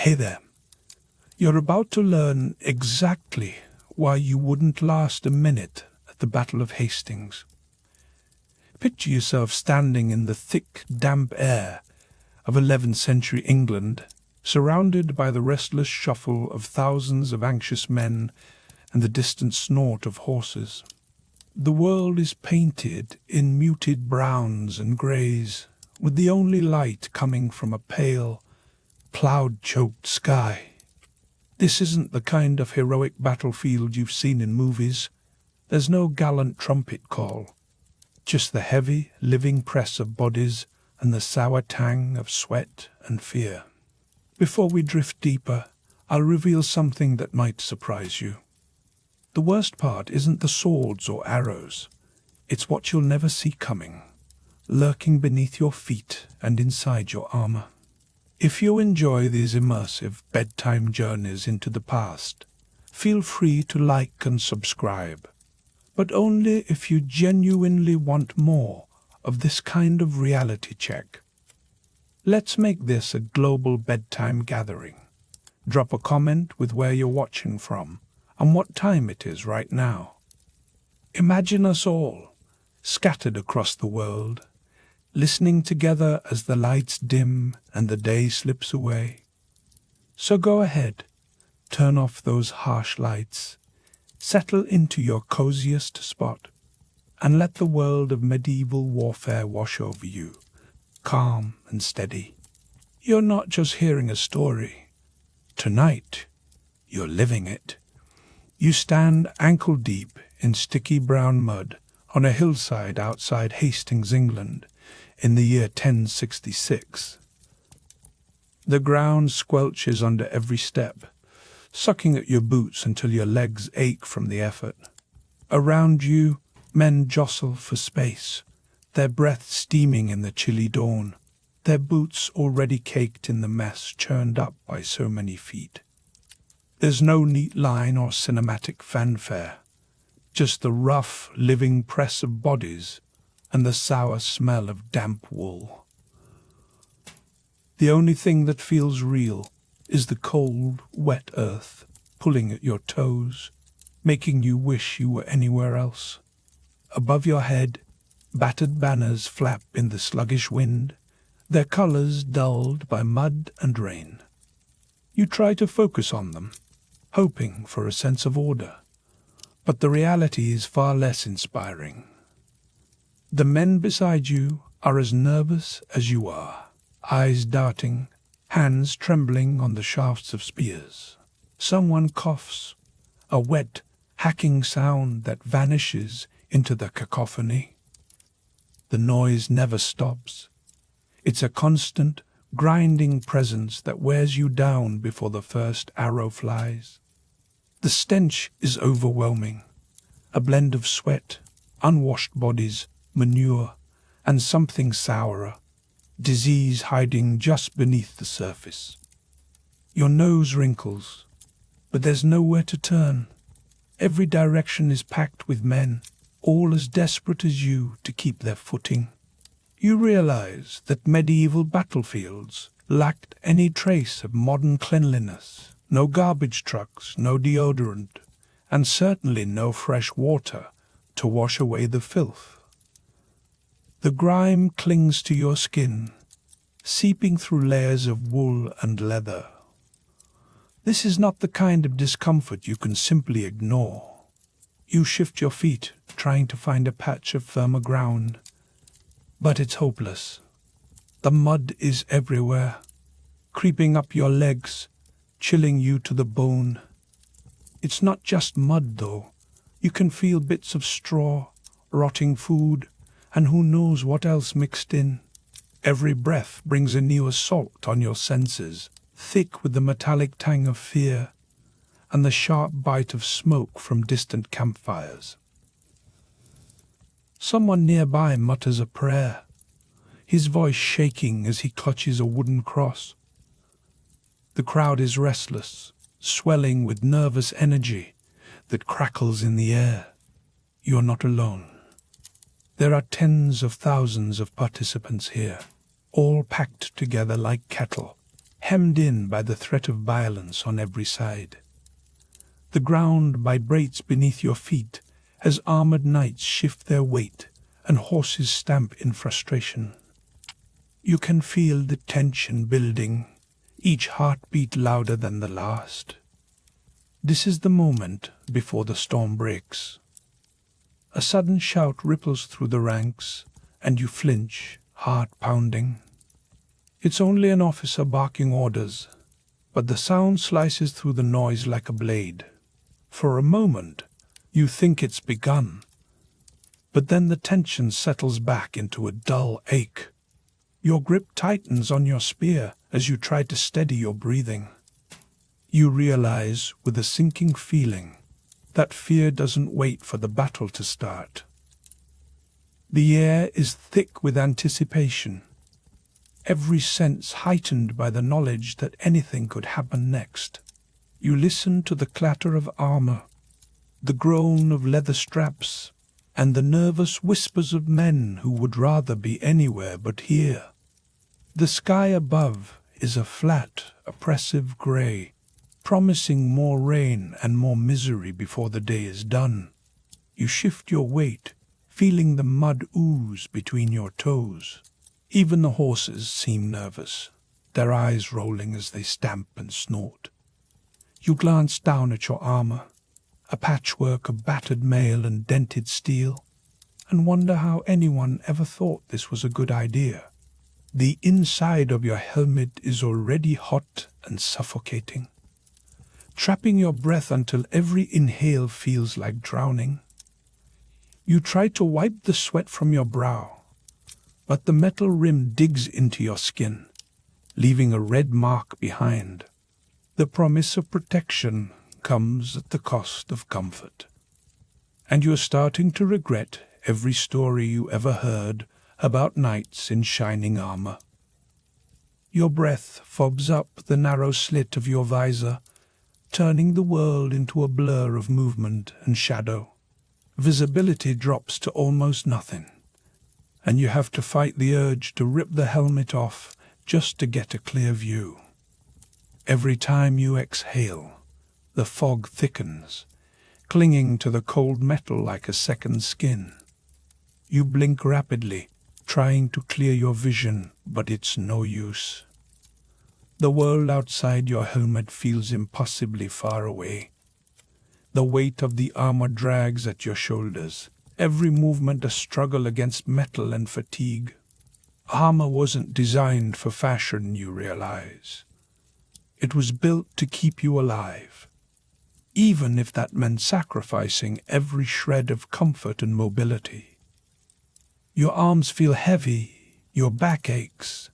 Hey there. You're about to learn exactly why you wouldn't last a minute at the Battle of Hastings. Picture yourself standing in the thick, damp air of 11th century England, surrounded by the restless shuffle of thousands of anxious men and the distant snort of horses. The world is painted in muted browns and greys, with the only light coming from a pale, cloud-choked sky. This isn't the kind of heroic battlefield you've seen in movies. There's no gallant trumpet call, just the heavy, living press of bodies and the sour tang of sweat and fear. Before we drift deeper, I'll reveal something that might surprise you. The worst part isn't the swords or arrows. It's what you'll never see coming, lurking beneath your feet and inside your armor. If you enjoy these immersive bedtime journeys into the past, feel free to like and subscribe, but only if you genuinely want more of this kind of reality check. Let's make this a global bedtime gathering. Drop a comment with where you're watching from and what time it is right now. Imagine us all, scattered across the world, listening together as the lights dim and the day slips away. So go ahead, turn off those harsh lights, settle into your coziest spot, and let the world of medieval warfare wash over you, calm and steady. You're not just hearing a story. Tonight, you're living it. You stand ankle-deep in sticky brown mud on a hillside outside Hastings, England, in the year 1066. The ground squelches under every step, sucking at your boots until your legs ache from the effort. Around you, men jostle for space, their breath steaming in the chilly dawn, their boots already caked in the mess churned up by so many feet. There's no neat line or cinematic fanfare, just the rough, living press of bodies and the sour smell of damp wool. The only thing that feels real is the cold, wet earth pulling at your toes, making you wish you were anywhere else. Above your head, battered banners flap in the sluggish wind, their colors dulled by mud and rain. You try to focus on them, hoping for a sense of order, but the reality is far less inspiring. The men beside you are as nervous as you are, eyes darting, hands trembling on the shafts of spears. Someone coughs, a wet, hacking sound that vanishes into the cacophony. The noise never stops. It's a constant, grinding presence that wears you down before the first arrow flies. The stench is overwhelming, a blend of sweat, unwashed bodies, manure, and something sourer, disease hiding just beneath the surface. Your nose wrinkles, but there's nowhere to turn. Every direction is packed with men, all as desperate as you to keep their footing. You realize that medieval battlefields lacked any trace of modern cleanliness, no garbage trucks, no deodorant, and certainly no fresh water to wash away the filth. The grime clings to your skin, seeping through layers of wool and leather. This is not the kind of discomfort you can simply ignore. You shift your feet, trying to find a patch of firmer ground, but it's hopeless. The mud is everywhere, creeping up your legs, chilling you to the bone. It's not just mud, though. You can feel bits of straw, rotting food, and who knows what else mixed in. Every breath brings a new assault on your senses, thick with the metallic tang of fear and the sharp bite of smoke from distant campfires. Someone nearby mutters a prayer, his voice shaking as he clutches a wooden cross. The crowd is restless, swelling with nervous energy that crackles in the air. You're not alone. There are tens of thousands of participants here, all packed together like cattle, hemmed in by the threat of violence on every side. The ground vibrates beneath your feet as armored knights shift their weight and horses stamp in frustration. You can feel the tension building, each heartbeat louder than the last. This is the moment before the storm breaks. A sudden shout ripples through the ranks, and you flinch, heart pounding. It's only an officer barking orders, but the sound slices through the noise like a blade. For a moment, you think it's begun, but then the tension settles back into a dull ache. Your grip tightens on your spear as you try to steady your breathing. You realize, with a sinking feeling, that fear doesn't wait for the battle to start. The air is thick with anticipation, every sense heightened by the knowledge that anything could happen next. You listen to the clatter of armor, the groan of leather straps, and the nervous whispers of men who would rather be anywhere but here. The sky above is a flat, oppressive grey, promising more rain and more misery before the day is done. You shift your weight, feeling the mud ooze between your toes. Even the horses seem nervous, their eyes rolling as they stamp and snort. You glance down at your armor, a patchwork of battered mail and dented steel, and wonder how anyone ever thought this was a good idea. The inside of your helmet is already hot and suffocating, trapping your breath until every inhale feels like drowning. You try to wipe the sweat from your brow, but the metal rim digs into your skin, leaving a red mark behind. The promise of protection comes at the cost of comfort, and you're starting to regret every story you ever heard about knights in shining armor. Your breath fobs up the narrow slit of your visor, turning the world into a blur of movement and shadow. Visibility drops to almost nothing, and you have to fight the urge to rip the helmet off just to get a clear view. Every time you exhale, the fog thickens, clinging to the cold metal like a second skin. You blink rapidly, trying to clear your vision, but it's no use. The world outside your helmet feels impossibly far away. The weight of the armor drags at your shoulders, every movement a struggle against metal and fatigue. Armor wasn't designed for fashion, you realize. It was built to keep you alive, even if that meant sacrificing every shred of comfort and mobility. Your arms feel heavy, your back aches,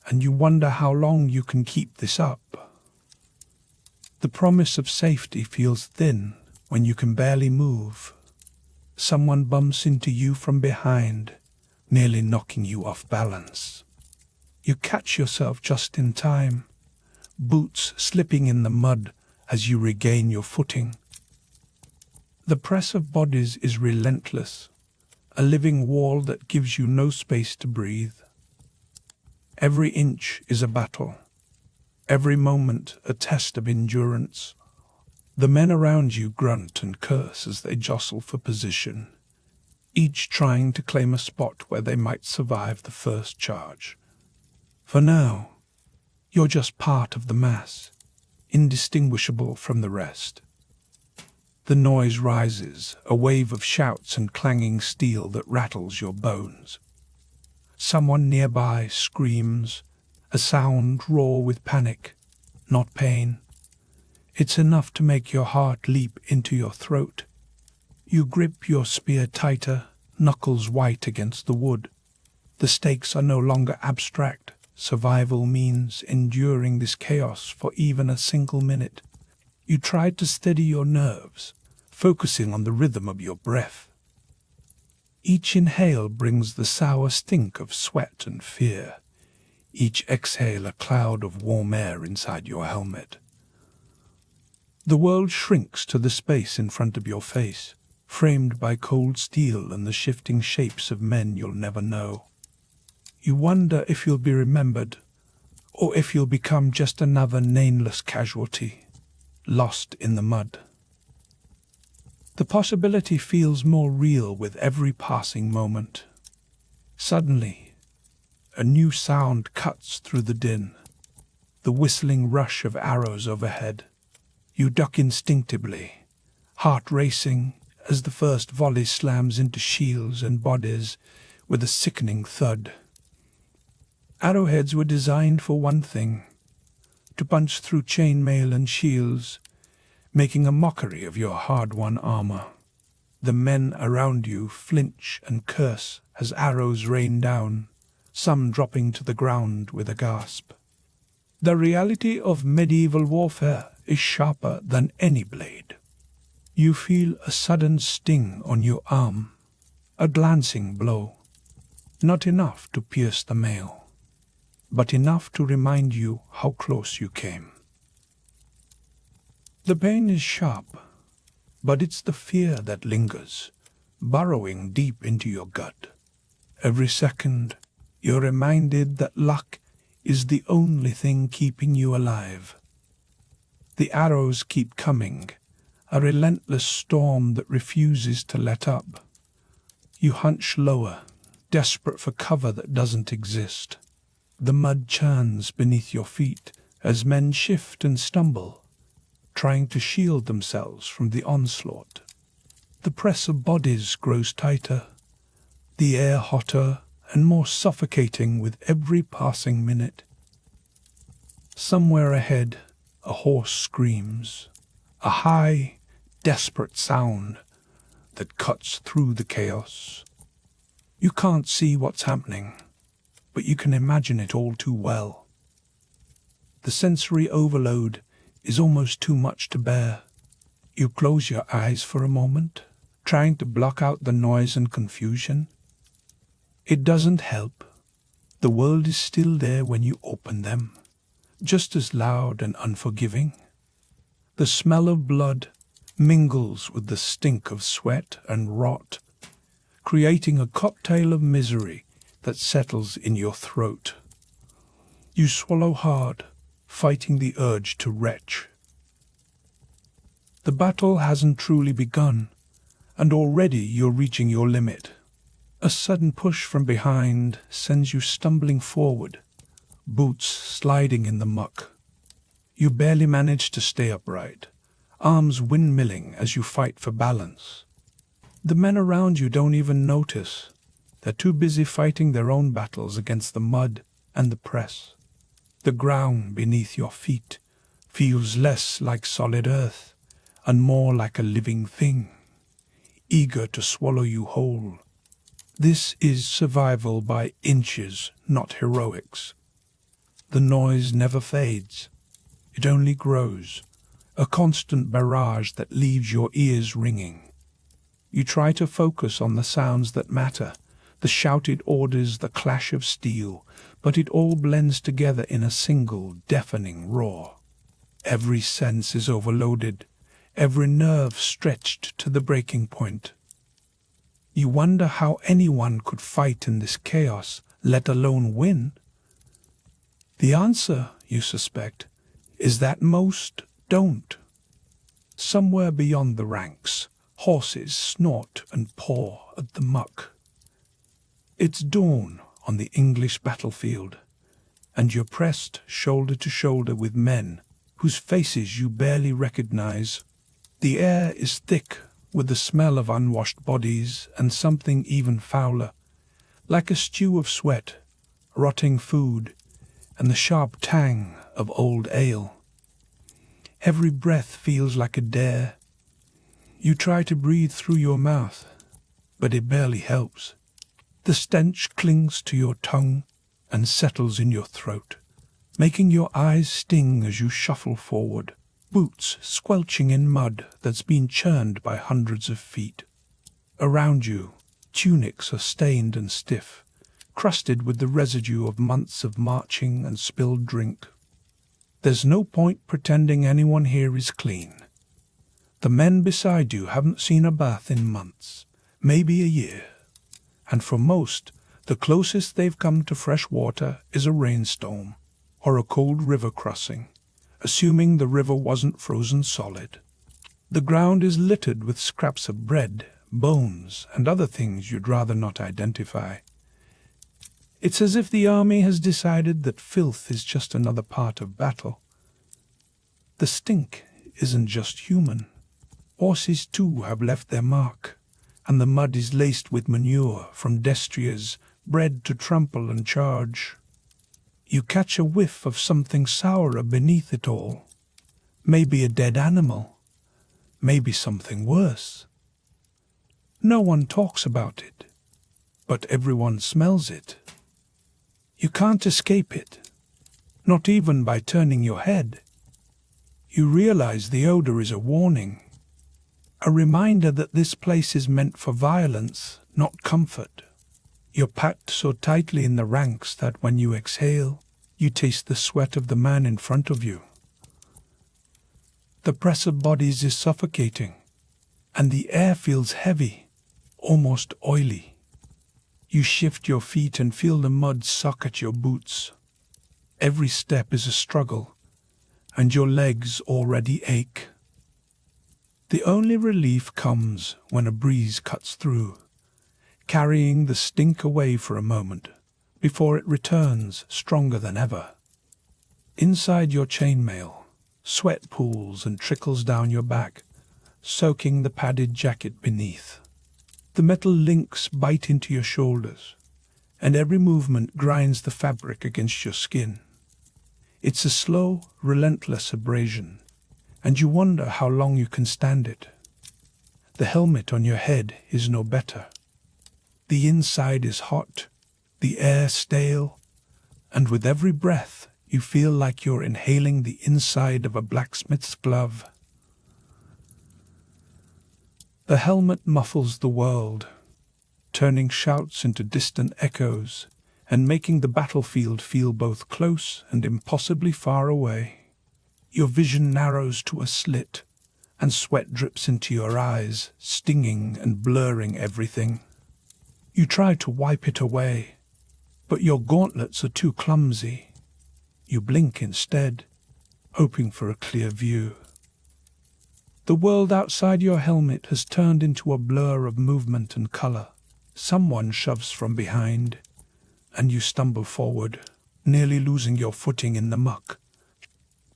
and you wonder how long you can keep this up. The promise of safety feels thin when you can barely move. Someone bumps into you from behind, nearly knocking you off balance. You catch yourself just in time, boots slipping in the mud as you regain your footing. The press of bodies is relentless, a living wall that gives you no space to breathe. Every inch is a battle, every moment a test of endurance. The men around you grunt and curse as they jostle for position, each trying to claim a spot where they might survive the first charge. For now, you're just part of the mass, indistinguishable from the rest. The noise rises, a wave of shouts and clanging steel that rattles your bones. Someone nearby screams, a sound raw with panic, not pain. It's enough to make your heart leap into your throat. You grip your spear tighter, knuckles white against the wood. The stakes are no longer abstract. Survival means enduring this chaos for even a single minute. You try to steady your nerves, focusing on the rhythm of your breath. Each inhale brings the sour stink of sweat and fear. Each exhale a cloud of warm air inside your helmet. The world shrinks to the space in front of your face, framed by cold steel and the shifting shapes of men you'll never know. You wonder if you'll be remembered, or if you'll become just another nameless casualty, lost in the mud. The possibility feels more real with every passing moment. Suddenly, a new sound cuts through the din, the whistling rush of arrows overhead. You duck instinctively, heart racing as the first volley slams into shields and bodies with a sickening thud. Arrowheads were designed for one thing: to punch through chainmail and shields, making a mockery of your hard-won armor. The men around you flinch and curse as arrows rain down, some dropping to the ground with a gasp. The reality of medieval warfare is sharper than any blade. You feel a sudden sting on your arm, a glancing blow, not enough to pierce the mail, but enough to remind you how close you came. The pain is sharp, but it's the fear that lingers, burrowing deep into your gut. Every second, you're reminded that luck is the only thing keeping you alive. The arrows keep coming, a relentless storm that refuses to let up. You hunch lower, desperate for cover that doesn't exist. The mud churns beneath your feet as men shift and stumble, trying to shield themselves from the onslaught. The press of bodies grows tighter, the air hotter and more suffocating with every passing minute. Somewhere ahead, a horse screams, a high, desperate sound that cuts through the chaos. You can't see what's happening, but you can imagine it all too well. The sensory overload is almost too much to bear. You close your eyes for a moment, trying to block out the noise and confusion. It doesn't help. The world is still there when you open them, just as loud and unforgiving. The smell of blood mingles with the stink of sweat and rot, creating a cocktail of misery that settles in your throat. You swallow hard, fighting the urge to retch. The battle hasn't truly begun, and already you're reaching your limit. A sudden push from behind sends you stumbling forward, boots sliding in the muck. You barely manage to stay upright, arms windmilling as you fight for balance. The men around you don't even notice. They're too busy fighting their own battles against the mud and the press. The ground beneath your feet feels less like solid earth and more like a living thing, eager to swallow you whole. This is survival by inches, not heroics. The noise never fades. It only grows, a constant barrage that leaves your ears ringing. You try to focus on the sounds that matter, the shouted orders, the clash of steel, but it all blends together in a single deafening roar. Every sense is overloaded, every nerve stretched to the breaking point. You wonder how anyone could fight in this chaos, let alone win. The answer, you suspect, is that most don't. Somewhere beyond the ranks, horses snort and paw at the muck. It's dawn on the English battlefield, and you're pressed shoulder to shoulder with men whose faces you barely recognize. The air is thick with the smell of unwashed bodies and something even fouler, like a stew of sweat, rotting food, and the sharp tang of old ale. Every breath feels like a dare. You try to breathe through your mouth, but it barely helps. The stench clings to your tongue and settles in your throat, making your eyes sting as you shuffle forward, boots squelching in mud that's been churned by hundreds of feet. Around you, tunics are stained and stiff, crusted with the residue of months of marching and spilled drink. There's no point pretending anyone here is clean. The men beside you haven't seen a bath in months, maybe a year, and for most, the closest they've come to fresh water is a rainstorm or a cold river crossing, assuming the river wasn't frozen solid. The ground is littered with scraps of bread, bones, and other things you'd rather not identify. It's as if the army has decided that filth is just another part of battle. The stink isn't just human. Horses too have left their mark, and the mud is laced with manure from destriers bred to trample and charge. You catch a whiff of something sourer beneath it all. Maybe a dead animal. Maybe something worse. No one talks about it, but everyone smells it. You can't escape it, not even by turning your head. You realize the odor is a warning, a reminder that this place is meant for violence, not comfort. You're packed so tightly in the ranks that when you exhale, you taste the sweat of the man in front of you. The press of bodies is suffocating, and the air feels heavy, almost oily. You shift your feet and feel the mud suck at your boots. Every step is a struggle, and your legs already ache. The only relief comes when a breeze cuts through, carrying the stink away for a moment before it returns stronger than ever. Inside your chainmail, sweat pools and trickles down your back, soaking the padded jacket beneath. The metal links bite into your shoulders, and every movement grinds the fabric against your skin. It's a slow, relentless abrasion, and you wonder how long you can stand it. The helmet on your head is no better. The inside is hot, the air stale, and with every breath you feel like you're inhaling the inside of a blacksmith's glove. The helmet muffles the world, turning shouts into distant echoes and making the battlefield feel both close and impossibly far away. Your vision narrows to a slit, and sweat drips into your eyes, stinging and blurring everything. You try to wipe it away, but your gauntlets are too clumsy. You blink instead, hoping for a clear view. The world outside your helmet has turned into a blur of movement and color. Someone shoves from behind, and you stumble forward, nearly losing your footing in the muck.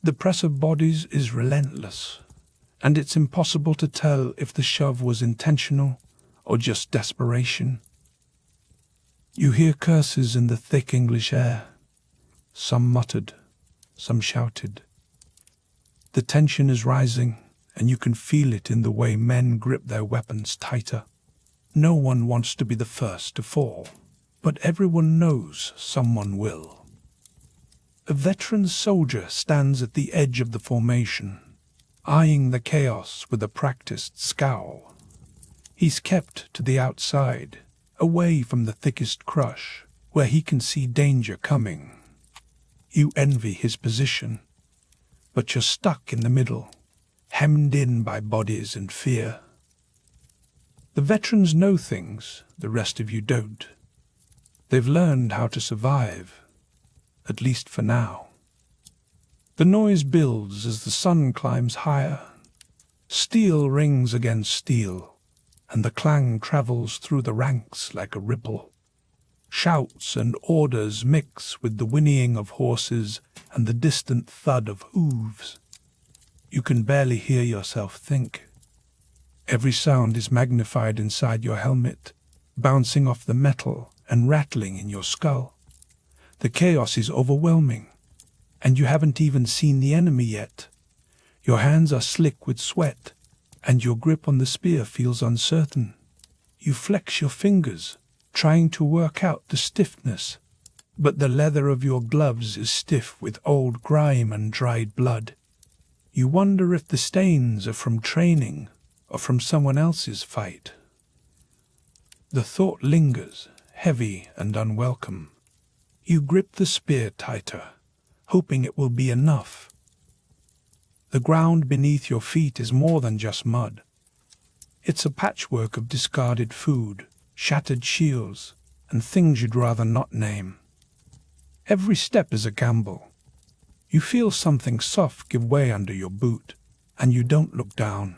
The press of bodies is relentless, and it's impossible to tell if the shove was intentional or just desperation. You hear curses in the thick English air, some muttered, some shouted. The tension is rising, and you can feel it in the way men grip their weapons tighter. No one wants to be the first to fall, but everyone knows someone will. A veteran soldier stands at the edge of the formation, eyeing the chaos with a practiced scowl. He's kept to the outside, away from the thickest crush, where he can see danger coming. You envy his position, but you're stuck in the middle, hemmed in by bodies and fear. The veterans know things the rest of you don't. They've learned how to survive, at least for now. The noise builds as the sun climbs higher. Steel rings against steel, and the clang travels through the ranks like a ripple. Shouts and orders mix with the whinnying of horses and the distant thud of hooves. You can barely hear yourself think. Every sound is magnified inside your helmet, bouncing off the metal and rattling in your skull. The chaos is overwhelming, and you haven't even seen the enemy yet. Your hands are slick with sweat, and your grip on the spear feels uncertain. You flex your fingers, trying to work out the stiffness, but the leather of your gloves is stiff with old grime and dried blood. You wonder if the stains are from training or from someone else's fight. The thought lingers, heavy and unwelcome. You grip the spear tighter, hoping it will be enough. The ground beneath your feet is more than just mud. It's a patchwork of discarded food, shattered shields, and things you'd rather not name. Every step is a gamble, You feel something soft give way under your boot, and you don't look down.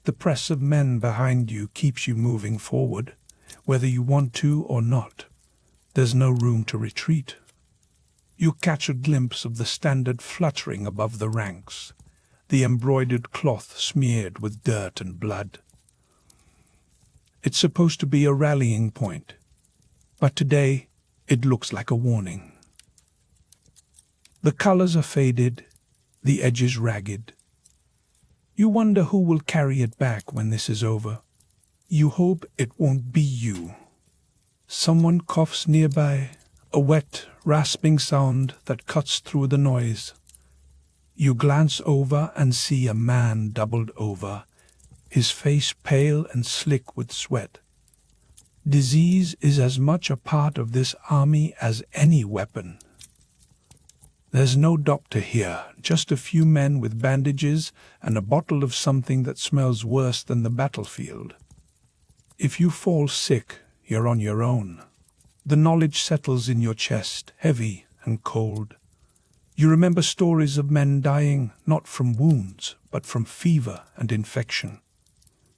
The press of men behind you keeps you moving forward, whether you want to or not. There's no room to retreat. You catch a glimpse of the standard fluttering above the ranks, the embroidered cloth smeared with dirt and blood. It's supposed to be a rallying point, but today it looks like a warning. The colors are faded, the edges ragged. You wonder who will carry it back when this is over. You hope it won't be you. Someone coughs nearby, a wet, rasping sound that cuts through the noise. You glance over and see a man doubled over, his face pale and slick with sweat. Disease is as much a part of this army as any weapon. There's no doctor here, just a few men with bandages and a bottle of something that smells worse than the battlefield. If you fall sick, you're on your own. The knowledge settles in your chest, heavy and cold. You remember stories of men dying not from wounds, but from fever and infection.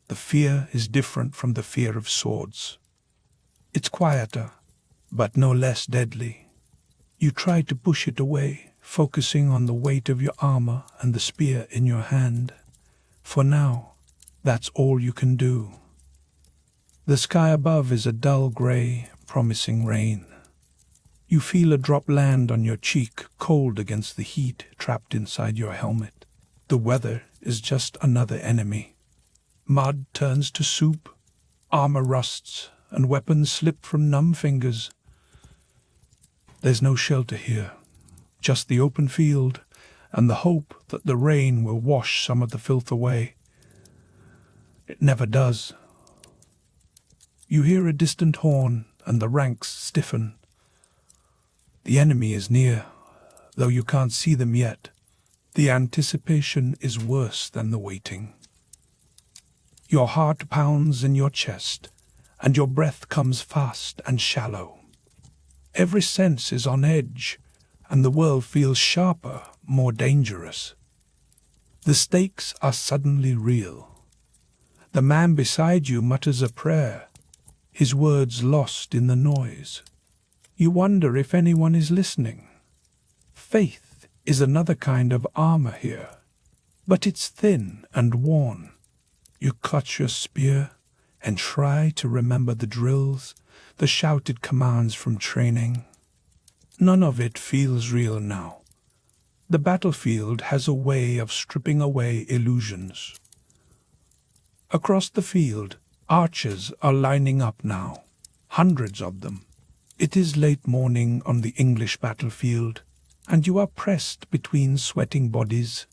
The fear is different from the fear of swords. It's quieter, but no less deadly. You try to push it away, focusing on the weight of your armor and the spear in your hand. For now, that's all you can do. The sky above is a dull gray, promising rain. You feel a drop land on your cheek, cold against the heat trapped inside your helmet. The weather is just another enemy. Mud turns to soup, armor rusts, and weapons slip from numb fingers. There's no shelter here, just the open field and the hope that the rain will wash some of the filth away. It never does. You hear a distant horn and the ranks stiffen. The enemy is near, though you can't see them yet. The anticipation is worse than the waiting. Your heart pounds in your chest, and your breath comes fast and shallow. Every sense is on edge, and the world feels sharper, more dangerous. The stakes are suddenly real. The man beside you mutters a prayer, his words lost in the noise. You wonder if anyone is listening. Faith is another kind of armor here, but it's thin and worn. You clutch your spear and try to remember the drills, the shouted commands from training. None of it feels real now. The battlefield has a way of stripping away illusions. Across the field, archers are lining up now, hundreds of them. It is late morning on the English battlefield, and you are pressed between sweating bodies,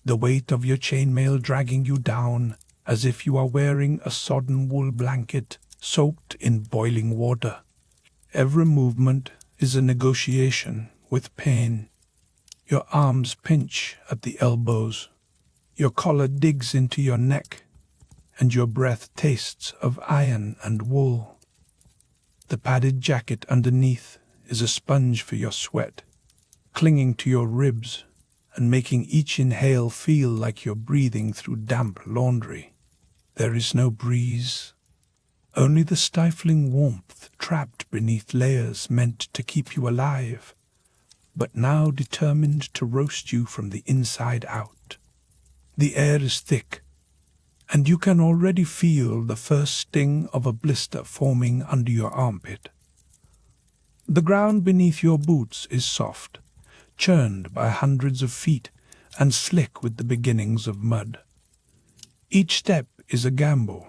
the weight of your chainmail dragging you down as if you are wearing a sodden wool blanket soaked in boiling water. Every movement is a negotiation with pain. Your arms pinch at the elbows, your collar digs into your neck, and your breath tastes of iron and wool. The padded jacket underneath is a sponge for your sweat, clinging to your ribs and making each inhale feel like you're breathing through damp laundry. There is no breeze, only the stifling warmth trapped beneath layers meant to keep you alive, but now determined to roast you from the inside out. The air is thick, and you can already feel the first sting of a blister forming under your armpit. The ground beneath your boots is soft, churned by hundreds of feet and slick with the beginnings of mud. Each step is a gamble.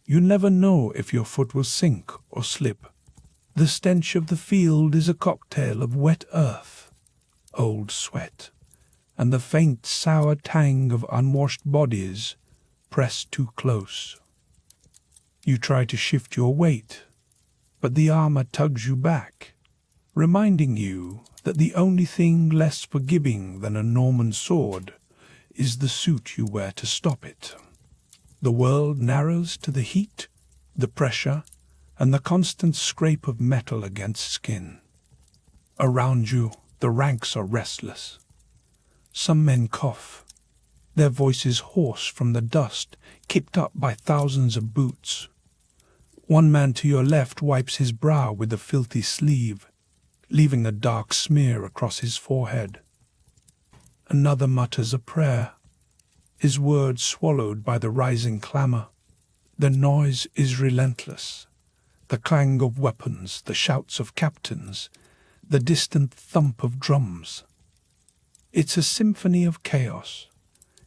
You never know if your foot will sink or slip. The stench of the field is a cocktail of wet earth, old sweat, and the faint sour tang of unwashed bodies pressed too close. You try to shift your weight, but the armor tugs you back, reminding you that the only thing less forgiving than a Norman sword is the suit you wear to stop it. The world narrows to the heat, the pressure, and the constant scrape of metal against skin. Around you, the ranks are restless. Some men cough, their voices hoarse from the dust kicked up by thousands of boots. One man to your left wipes his brow with a filthy sleeve, leaving a dark smear across his forehead. Another mutters a prayer, his words swallowed by the rising clamour. The noise is relentless. The clang of weapons, the shouts of captains, the distant thump of drums. It's a symphony of chaos,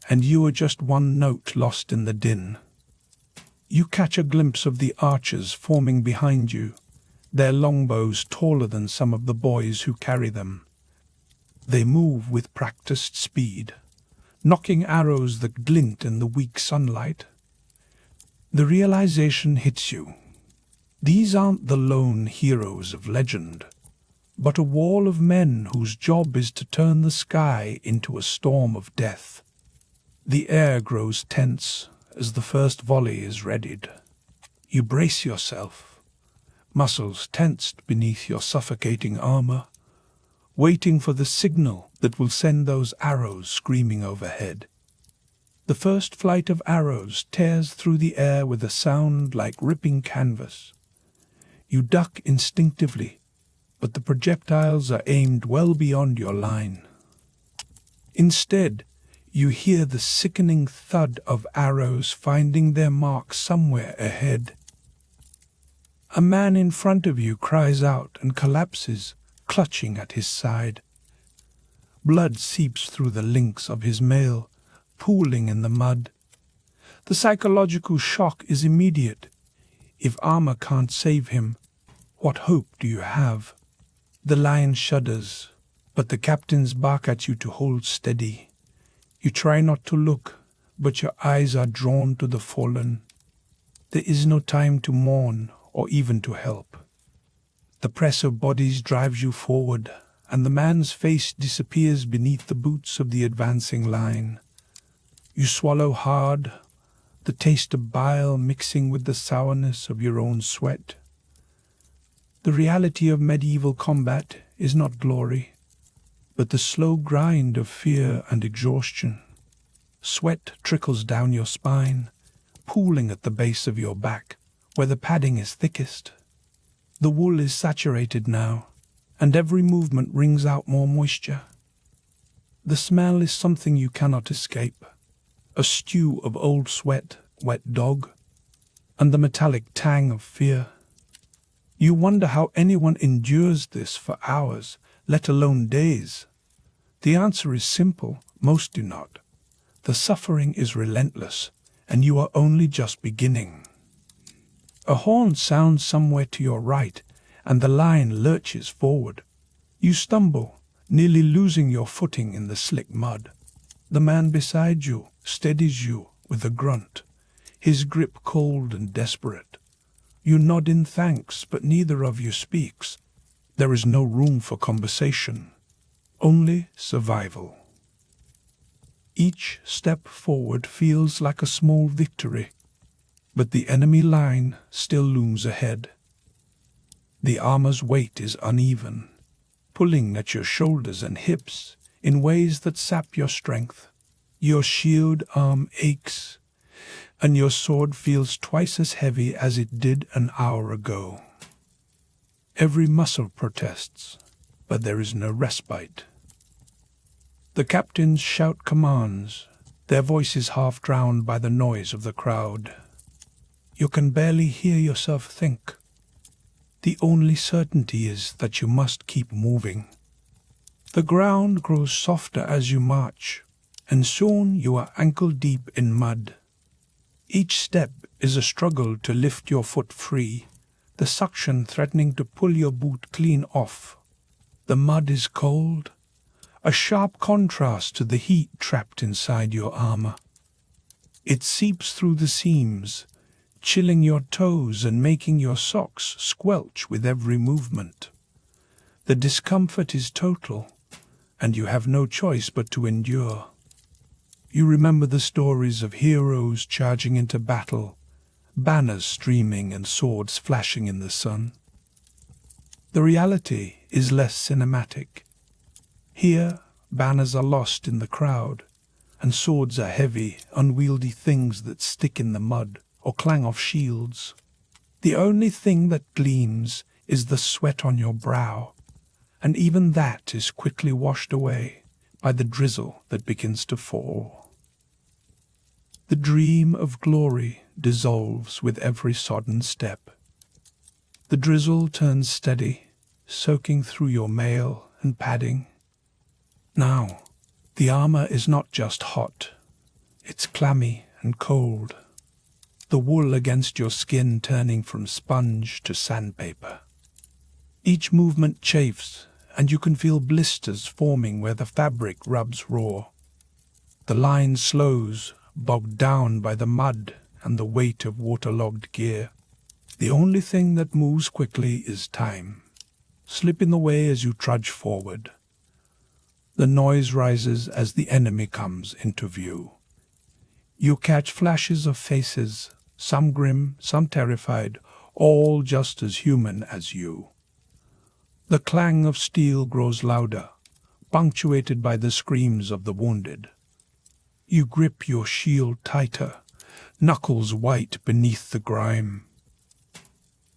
and you are just one note lost in the din. You catch a glimpse of the archers forming behind you, their longbows taller than some of the boys who carry them. They move with practiced speed, knocking arrows that glint in the weak sunlight. The realization hits you. These aren't the lone heroes of legend, but a wall of men whose job is to turn the sky into a storm of death. The air grows tense as the first volley is readied. You brace yourself, muscles tensed beneath your suffocating armor, waiting for the signal that will send those arrows screaming overhead. The first flight of arrows tears through the air with a sound like ripping canvas. You duck instinctively, but the projectiles are aimed well beyond your line. Instead, you hear the sickening thud of arrows finding their mark somewhere ahead. A man in front of you cries out and collapses, clutching at his side. Blood seeps through the links of his mail, pooling in the mud. The psychological shock is immediate. If armor can't save him, what hope do you have? The lion shudders, but the captains bark at you to hold steady. You try not to look, but your eyes are drawn to the fallen. There is no time to mourn or even to help. The press of bodies drives you forward, and the man's face disappears beneath the boots of the advancing line. You swallow hard, the taste of bile mixing with the sourness of your own sweat. The reality of medieval combat is not glory, but the slow grind of fear and exhaustion. Sweat trickles down your spine, pooling at the base of your back, where the padding is thickest. The wool is saturated now, and every movement wrings out more moisture. The smell is something you cannot escape, a stew of old sweat, wet dog, and the metallic tang of fear. You wonder how anyone endures this for hours, let alone days. The answer is simple, most do not. The suffering is relentless, and you are only just beginning. A horn sounds somewhere to your right, and the line lurches forward. You stumble, nearly losing your footing in the slick mud. The man beside you steadies you with a grunt, his grip cold and desperate. You nod in thanks, but neither of you speaks. There is no room for conversation, only survival. Each step forward feels like a small victory, but the enemy line still looms ahead. The armor's weight is uneven, pulling at your shoulders and hips in ways that sap your strength. Your shield arm aches, and your sword feels twice as heavy as it did an hour ago. Every muscle protests, but there is no respite. The captains shout commands, their voices half drowned by the noise of the crowd. You can barely hear yourself think. The only certainty is that you must keep moving. The ground grows softer as you march, and soon you are ankle-deep in mud. Each step is a struggle to lift your foot free, the suction threatening to pull your boot clean off. The mud is cold, a sharp contrast to the heat trapped inside your armor. It seeps through the seams, chilling your toes and making your socks squelch with every movement. The discomfort is total, and you have no choice but to endure. You remember the stories of heroes charging into battle, banners streaming and swords flashing in the sun. The reality is less cinematic. Here, banners are lost in the crowd, and swords are heavy, unwieldy things that stick in the mud or clang off shields. The only thing that gleams is the sweat on your brow, and even that is quickly washed away by the drizzle that begins to fall. The dream of glory dissolves with every sodden step. The drizzle turns steady, soaking through your mail and padding. Now, the armor is not just hot, it's clammy and cold, the wool against your skin turning from sponge to sandpaper. Each movement chafes, and you can feel blisters forming where the fabric rubs raw. The line slows, bogged down by the mud and the weight of waterlogged gear. The only thing that moves quickly is time, slipping away as you trudge forward. The noise rises as the enemy comes into view. You catch flashes of faces, some grim, some terrified, all just as human as you. The clang of steel grows louder, punctuated by the screams of the wounded. You grip your shield tighter, knuckles white beneath the grime.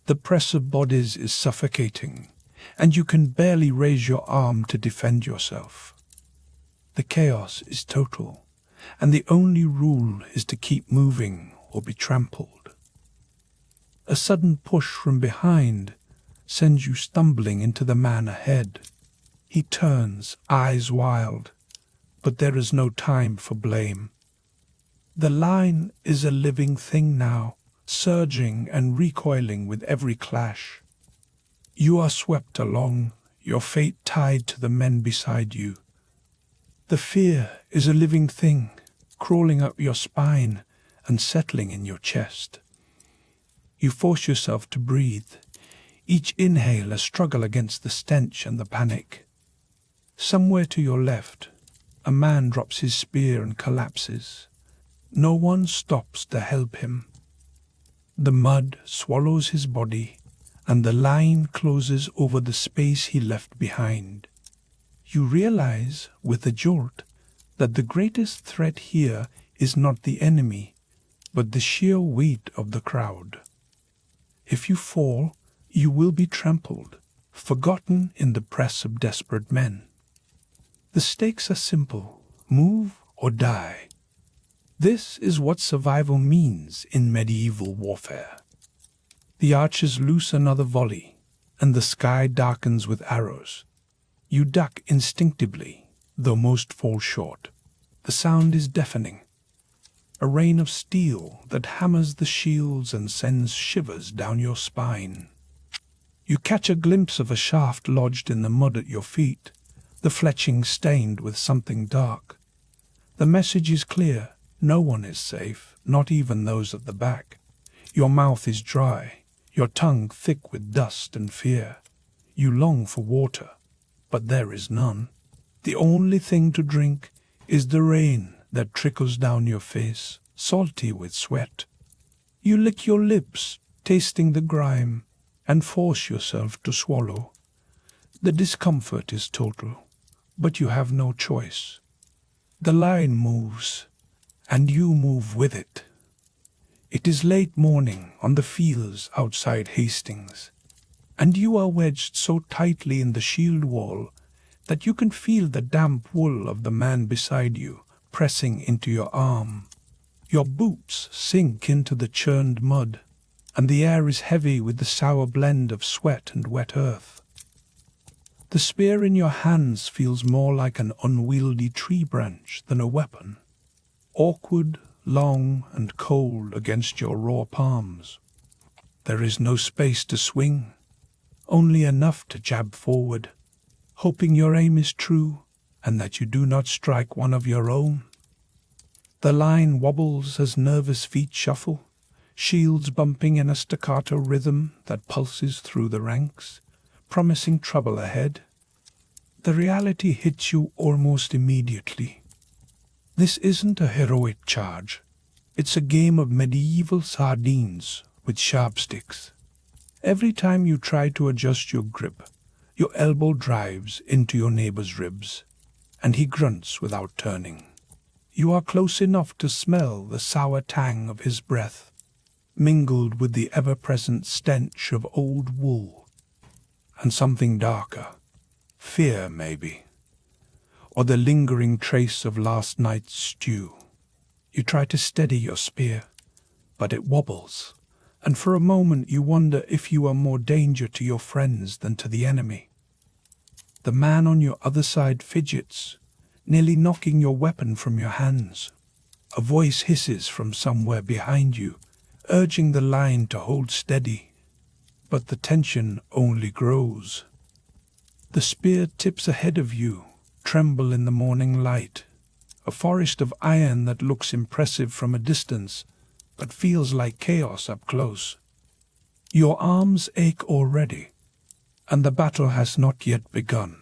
The press of bodies is suffocating, and you can barely raise your arm to defend yourself. The chaos is total, and the only rule is to keep moving or be trampled. A sudden push from behind sends you stumbling into the man ahead. He turns, eyes wild, but there is no time for blame. The line is a living thing now, surging and recoiling with every clash. You are swept along, your fate tied to the men beside you. The fear is a living thing, crawling up your spine and settling in your chest. You force yourself to breathe, each inhale a struggle against the stench and the panic. Somewhere to your left, a man drops his spear and collapses. No one stops to help him. The mud swallows his body, and the line closes over the space he left behind. You realize, with a jolt, that the greatest threat here is not the enemy, but the sheer weight of the crowd. If you fall, you will be trampled, forgotten in the press of desperate men. The stakes are simple: move or die. This is what survival means in medieval warfare. The archers loose another volley, and the sky darkens with arrows. You duck instinctively, though most fall short. The sound is deafening, a rain of steel that hammers the shields and sends shivers down your spine. You catch a glimpse of a shaft lodged in the mud at your feet, the fletching stained with something dark. The message is clear: no one is safe, not even those at the back. Your mouth is dry, your tongue thick with dust and fear. You long for water, but there is none. The only thing to drink is the rain that trickles down your face, salty with sweat. You lick your lips, tasting the grime, and force yourself to swallow. The discomfort is total, but you have no choice. The line moves, and you move with it. It is late morning on the fields outside Hastings, and you are wedged so tightly in the shield wall that you can feel the damp wool of the man beside you pressing into your arm. Your boots sink into the churned mud, and the air is heavy with the sour blend of sweat and wet earth. The spear in your hands feels more like an unwieldy tree branch than a weapon, awkward, long, and cold against your raw palms. There is no space to swing, only enough to jab forward, hoping your aim is true and that you do not strike one of your own. The line wobbles as nervous feet shuffle, shields bumping in a staccato rhythm that pulses through the ranks, promising trouble ahead. The reality hits you almost immediately. This isn't a heroic charge. It's a game of medieval sardines with sharp sticks. Every time you try to adjust your grip, your elbow drives into your neighbor's ribs, and he grunts without turning. You are close enough to smell the sour tang of his breath, mingled with the ever-present stench of old wool, and something darker, fear maybe, or the lingering trace of last night's stew. You try to steady your spear, but it wobbles, and for a moment you wonder if you are more danger to your friends than to the enemy. The man on your other side fidgets, nearly knocking your weapon from your hands. A voice hisses from somewhere behind you, urging the line to hold steady, but the tension only grows. The spear tips ahead of you, tremble in the morning light, a forest of iron that looks impressive from a distance, but feels like chaos up close. Your arms ache already, and the battle has not yet begun.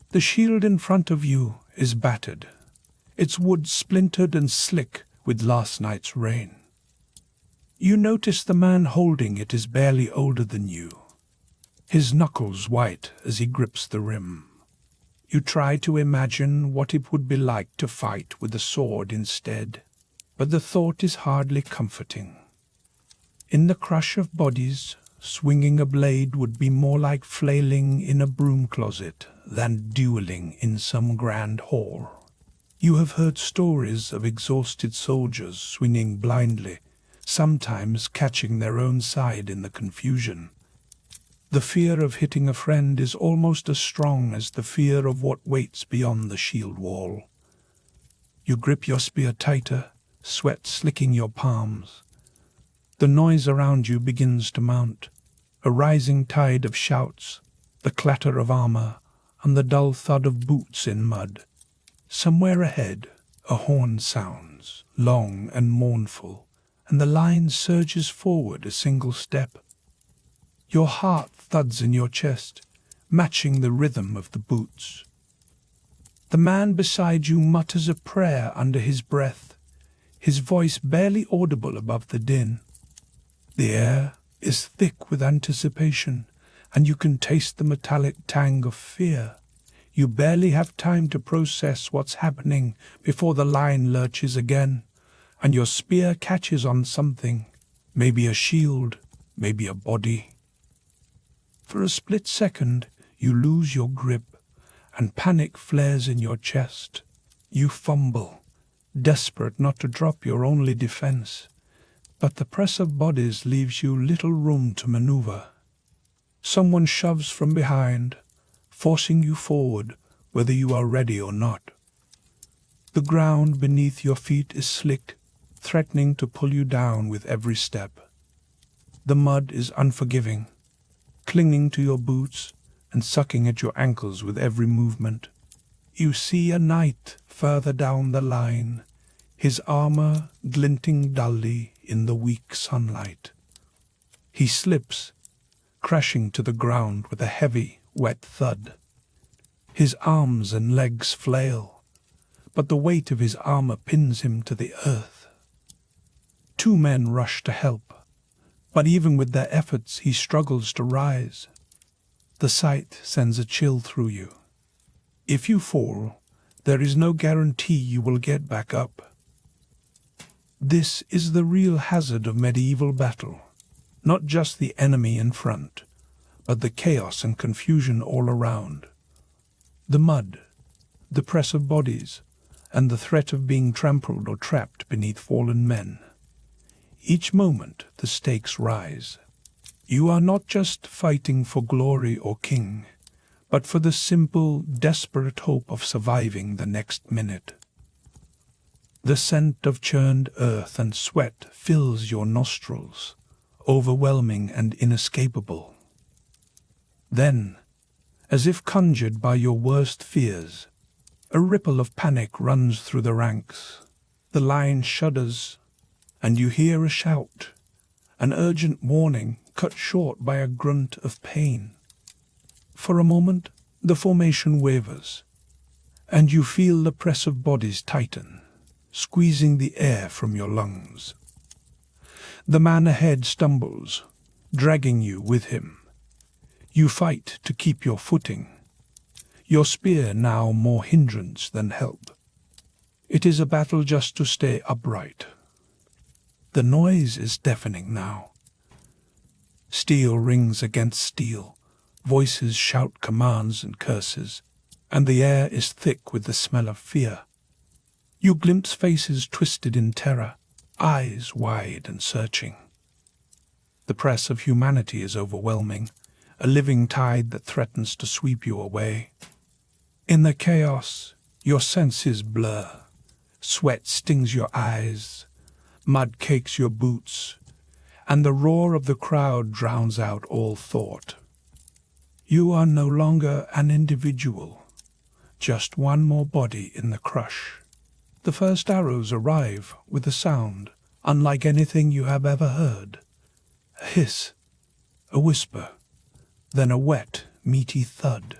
The shield in front of you is battered, its wood splintered and slick with last night's rain. You notice the man holding it is barely older than you, his knuckles white as he grips the rim. You try to imagine what it would be like to fight with a sword instead, but the thought is hardly comforting. In the crush of bodies, swinging a blade would be more like flailing in a broom closet than dueling in some grand hall. You have heard stories of exhausted soldiers swinging blindly, sometimes catching their own side in the confusion. The fear of hitting a friend is almost as strong as the fear of what waits beyond the shield wall. You grip your spear tighter, sweat slicking your palms. The noise around you begins to mount, a rising tide of shouts, the clatter of armor, and the dull thud of boots in mud. Somewhere ahead, a horn sounds, long and mournful, and the line surges forward a single step. Your heart thuds in your chest, matching the rhythm of the boots. The man beside you mutters a prayer under his breath, his voice barely audible above the din. The air is thick with anticipation, and you can taste the metallic tang of fear. You barely have time to process what's happening before the line lurches again, and your spear catches on something, maybe a shield, maybe a body. For a split second, you lose your grip, and panic flares in your chest. You fumble, desperate not to drop your only defense, but the press of bodies leaves you little room to maneuver. Someone shoves from behind, forcing you forward, whether you are ready or not. The ground beneath your feet is slick, threatening to pull you down with every step. The mud is unforgiving, clinging to your boots and sucking at your ankles with every movement. You see a knight further down the line, his armor glinting dully in the weak sunlight. He slips, crashing to the ground with a heavy, wet thud. His arms and legs flail, but the weight of his armor pins him to the earth. Two men rush to help, but even with their efforts he struggles to rise. The sight sends a chill through you. If you fall, there is no guarantee you will get back up. This is the real hazard of medieval battle, not just the enemy in front, but the chaos and confusion all around. The mud, the press of bodies, and the threat of being trampled or trapped beneath fallen men. Each moment the stakes rise. You are not just fighting for glory or king, but for the simple, desperate hope of surviving the next minute. The scent of churned earth and sweat fills your nostrils, overwhelming and inescapable. Then, as if conjured by your worst fears, a ripple of panic runs through the ranks. The line shudders, and you hear a shout, an urgent warning cut short by a grunt of pain. For a moment, the formation wavers, and you feel the press of bodies tighten, squeezing the air from your lungs. The man ahead stumbles, dragging you with him. You fight to keep your footing. your spear now more hindrance than help. It is a battle just to stay upright. The noise is deafening now. Steel rings against steel, voices shout commands and curses, and the air is thick with the smell of fear. You glimpse faces twisted in terror, eyes wide and searching. The press of humanity is overwhelming, a living tide that threatens to sweep you away. In the chaos, your senses blur. Sweat stings your eyes, mud cakes your boots, and the roar of the crowd drowns out all thought. You are no longer an individual, just one more body in the crush. The first arrows arrive with a sound unlike anything you have ever heard. A hiss, a whisper, then a wet, meaty thud.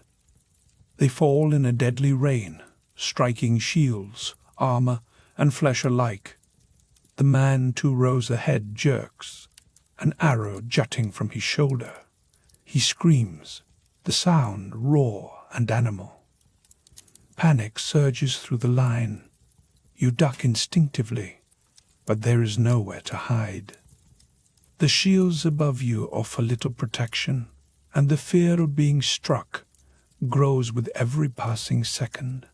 They fall in a deadly rain, striking shields, armor, and flesh alike. The man 2 rows ahead jerks, an arrow jutting from his shoulder. He screams, the sound raw and animal. Panic surges through the line. You duck instinctively, but there is nowhere to hide. The shields above you offer little protection, and the fear of being struck grows with every passing second.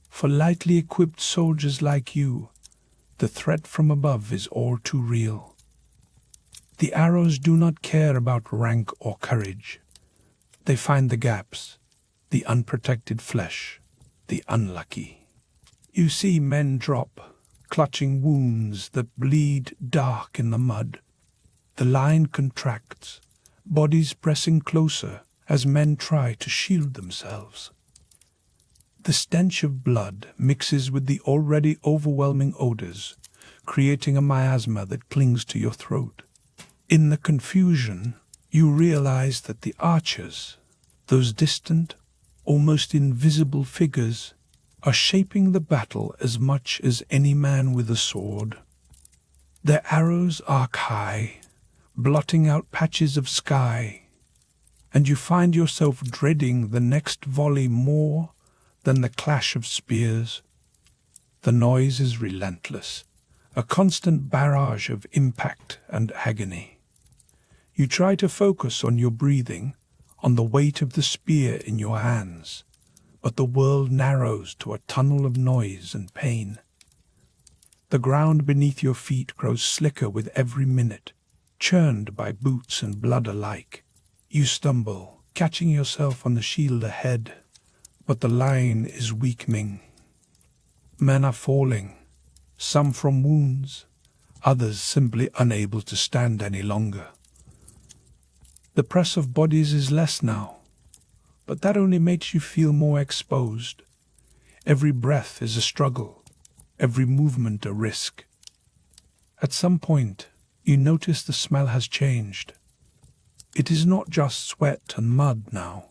For lightly equipped soldiers like you, the threat from above is all too real. The arrows do not care about rank or courage. They find the gaps, the unprotected flesh, the unlucky. You see men drop, clutching wounds that bleed dark in the mud. The line contracts, bodies pressing closer as men try to shield themselves. The stench of blood mixes with the already overwhelming odors, creating a miasma that clings to your throat. In the confusion, you realize that the archers, those distant, almost invisible figures, are shaping the battle as much as any man with a sword. Their arrows arc high, blotting out patches of sky, and you find yourself dreading the next volley more than the clash of spears. The noise is relentless, a constant barrage of impact and agony. You try to focus on your breathing, on the weight of the spear in your hands, but the world narrows to a tunnel of noise and pain. The ground beneath your feet grows slicker with every minute, churned by boots and blood alike. You stumble, catching yourself on the shield ahead, but the line is weakening. Men are falling, some from wounds, others simply unable to stand any longer. The press of bodies is less now, but that only makes you feel more exposed. Every breath is a struggle, every movement a risk. At some point, you notice the smell has changed. It is not just sweat and mud now,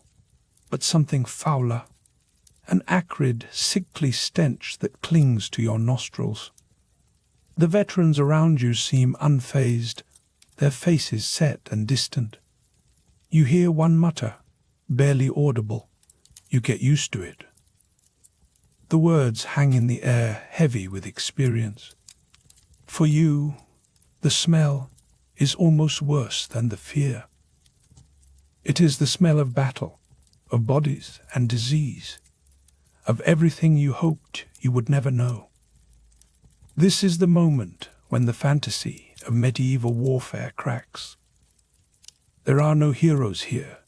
but something fouler, an acrid, sickly stench that clings to your nostrils. The veterans around you seem unfazed, their faces set and distant. You hear one mutter, barely audible. You get used to it. The words hang in the air, heavy with experience. For you, the smell is almost worse than the fear. It is the smell of battle, of bodies and disease, of everything you hoped you would never know. This is the moment when the fantasy of medieval warfare cracks. There are no heroes here,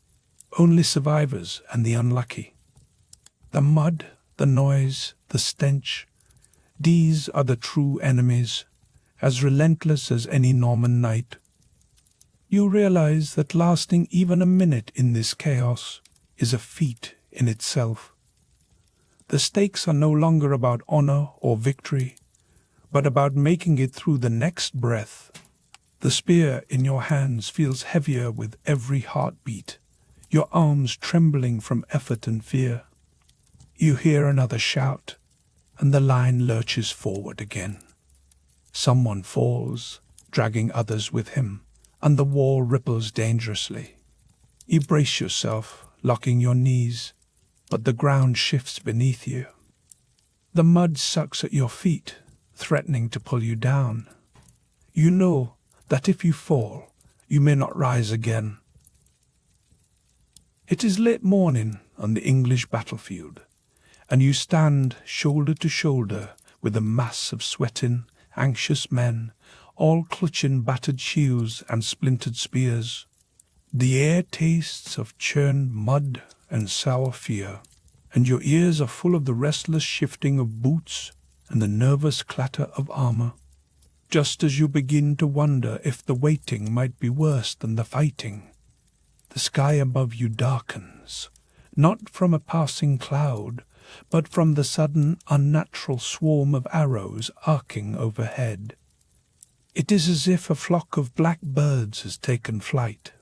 only survivors and the unlucky. The mud, the noise, the stench, these are the true enemies, as relentless as any Norman knight. You realize that lasting even a minute in this chaos is a feat in itself. The stakes are no longer about honor or victory, but about making it through the next breath. The spear in your hands feels heavier with every heartbeat, your arms trembling from effort and fear. You hear another shout, and the line lurches forward again. Someone falls, dragging others with him, and the wall ripples dangerously. You brace yourself, locking your knees, but the ground shifts beneath you. The mud sucks at your feet, threatening to pull you down. You know that if you fall, you may not rise again. It is late morning on the English battlefield, and you stand shoulder to shoulder with a mass of sweating, anxious men, all clutching battered shields and splintered spears. The air tastes of churned mud and sour fear, and your ears are full of the restless shifting of boots and the nervous clatter of armor. Just as you begin to wonder if the waiting might be worse than the fighting, the sky above you darkens, not from a passing cloud, but from the sudden unnatural swarm of arrows arcing overhead. It is as if a flock of black birds has taken flight.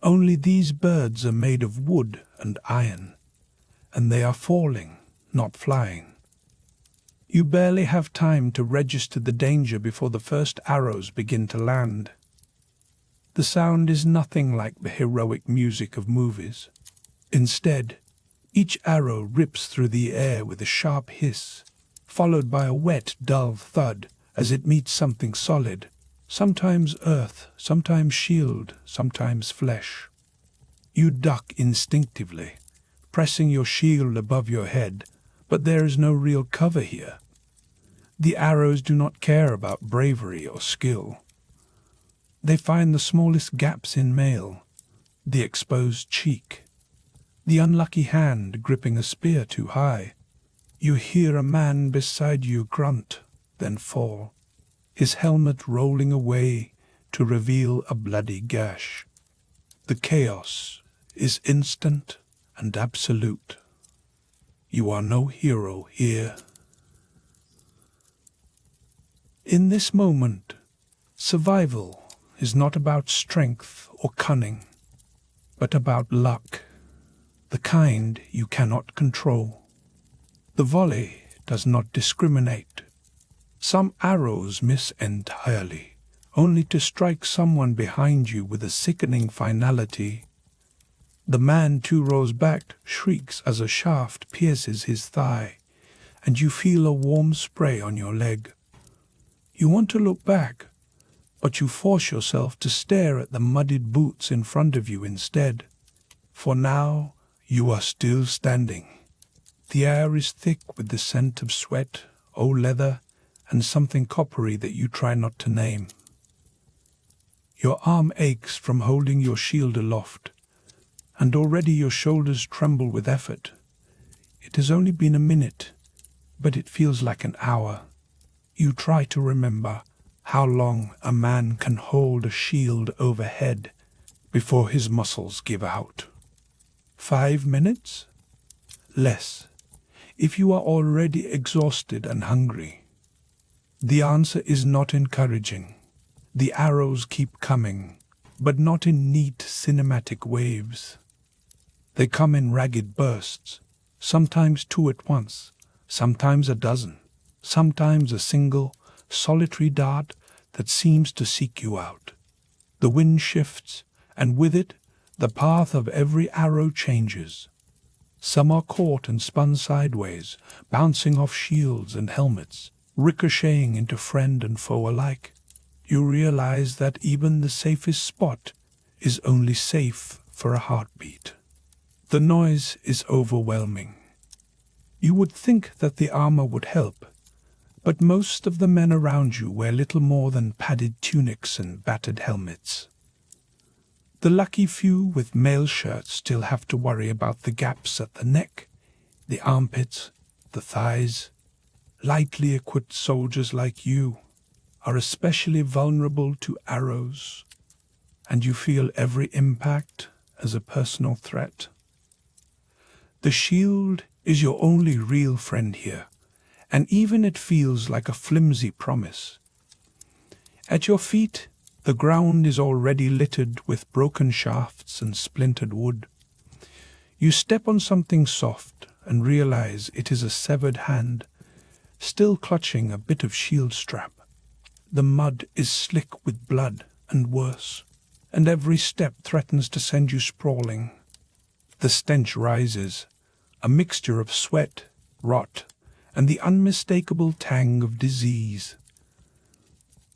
Only these birds are made of wood and iron, and they are falling, not flying. You barely have time to register the danger before the first arrows begin to land. The sound is nothing like the heroic music of movies. Instead, each arrow rips through the air with a sharp hiss, followed by a wet, dull thud as it meets something solid, sometimes earth, sometimes shield, sometimes flesh. You duck instinctively, pressing your shield above your head, but there is no real cover here. The arrows do not care about bravery or skill. They find the smallest gaps in mail, the exposed cheek, the unlucky hand gripping a spear too high. You hear a man beside you grunt, then fall, his helmet rolling away to reveal a bloody gash. The chaos is instant and absolute. You are no hero here. In this moment, survival is not about strength or cunning, but about luck, the kind you cannot control. The volley does not discriminate. Some arrows miss entirely, only to strike someone behind you with a sickening finality. The man 2 rows back shrieks as a shaft pierces his thigh, and you feel a warm spray on your leg. You want to look back, but you force yourself to stare at the muddied boots in front of you instead. For now, you are still standing. The air is thick with the scent of sweat, old leather, and something coppery that you try not to name. Your arm aches from holding your shield aloft, and already your shoulders tremble with effort. It has only been a minute, but it feels like an hour. You try to remember how long a man can hold a shield overhead before his muscles give out. 5 minutes? Less, if you are already exhausted and hungry. The answer is not encouraging. The arrows keep coming, but not in neat cinematic waves. They come in ragged bursts, sometimes 2 at once, sometimes a dozen, sometimes a single, solitary dart that seems to seek you out. The wind shifts, and with it, the path of every arrow changes. Some are caught and spun sideways, bouncing off shields and helmets, ricocheting into friend and foe alike. You realize that even the safest spot is only safe for a heartbeat. The noise is overwhelming. You would think that the armor would help, but most of the men around you wear little more than padded tunics and battered helmets. The lucky few with mail shirts still have to worry about the gaps at the neck, the armpits, the thighs. Lightly equipped soldiers like you are especially vulnerable to arrows, and you feel every impact as a personal threat. The shield is your only real friend here, and even it feels like a flimsy promise. At your feet, the ground is already littered with broken shafts and splintered wood. You step on something soft and realize it is a severed hand, still clutching a bit of shield strap. The mud is slick with blood and worse, and every step threatens to send you sprawling. The stench rises, a mixture of sweat, rot, and the unmistakable tang of disease.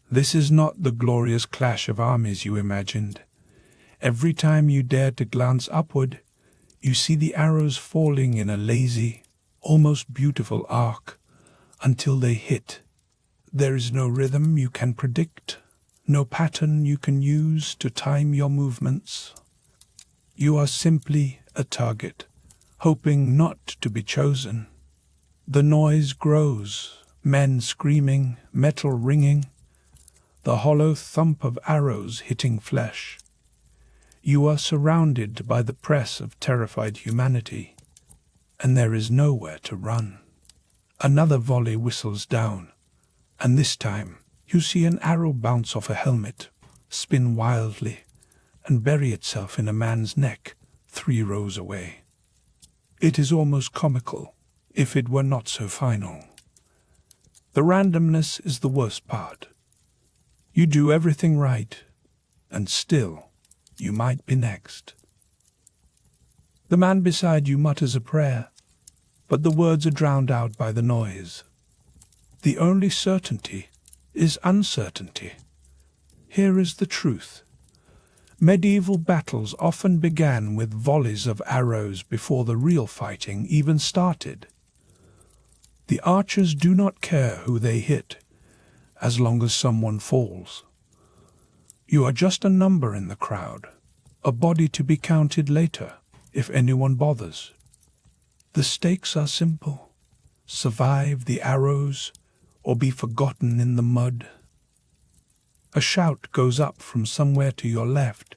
This is not the glorious clash of armies you imagined. Every time you dare to glance upward, you see the arrows falling in a lazy, almost beautiful arc until they hit. There is no rhythm you can predict, no pattern you can use to time your movements. You are simply a target, hoping not to be chosen. The noise grows, men screaming, metal ringing, the hollow thump of arrows hitting flesh. You are surrounded by the press of terrified humanity, and there is nowhere to run. Another volley whistles down, and this time you see an arrow bounce off a helmet, spin wildly, and bury itself in a man's neck 3 rows away. It is almost comical, if it were not so final. The randomness is the worst part. You do everything right, and still you might be next. The man beside you mutters a prayer, but the words are drowned out by the noise. The only certainty is uncertainty. Here is the truth. Medieval battles often began with volleys of arrows before the real fighting even started. The archers do not care who they hit, as long as someone falls. You are just a number in the crowd, a body to be counted later, if anyone bothers. The stakes are simple. Survive the arrows, or be forgotten in the mud. A shout goes up from somewhere to your left,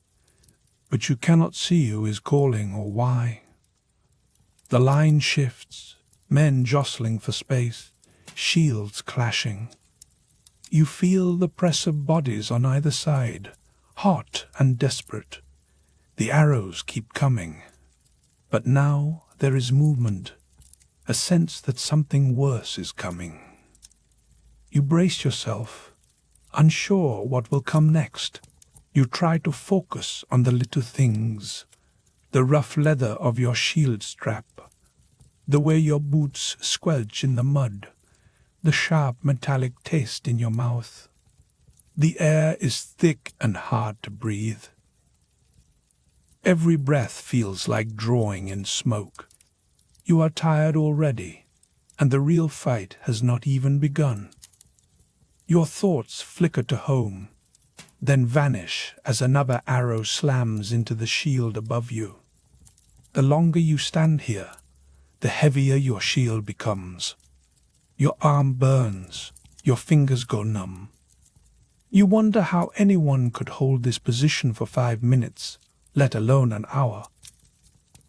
but you cannot see who is calling or why. The line shifts, men jostling for space, shields clashing. You feel the press of bodies on either side, hot and desperate. The arrows keep coming. But now there is movement, a sense that something worse is coming. You brace yourself, unsure what will come next. You try to focus on the little things, the rough leather of your shield strap, the way your boots squelch in the mud, the sharp metallic taste in your mouth. The air is thick and hard to breathe. Every breath feels like drawing in smoke. You are tired already, and the real fight has not even begun. Your thoughts flicker to home, then vanish as another arrow slams into the shield above you. The longer you stand here, the heavier your shield becomes. Your arm burns, your fingers go numb. You wonder how anyone could hold this position for 5 minutes, let alone an hour.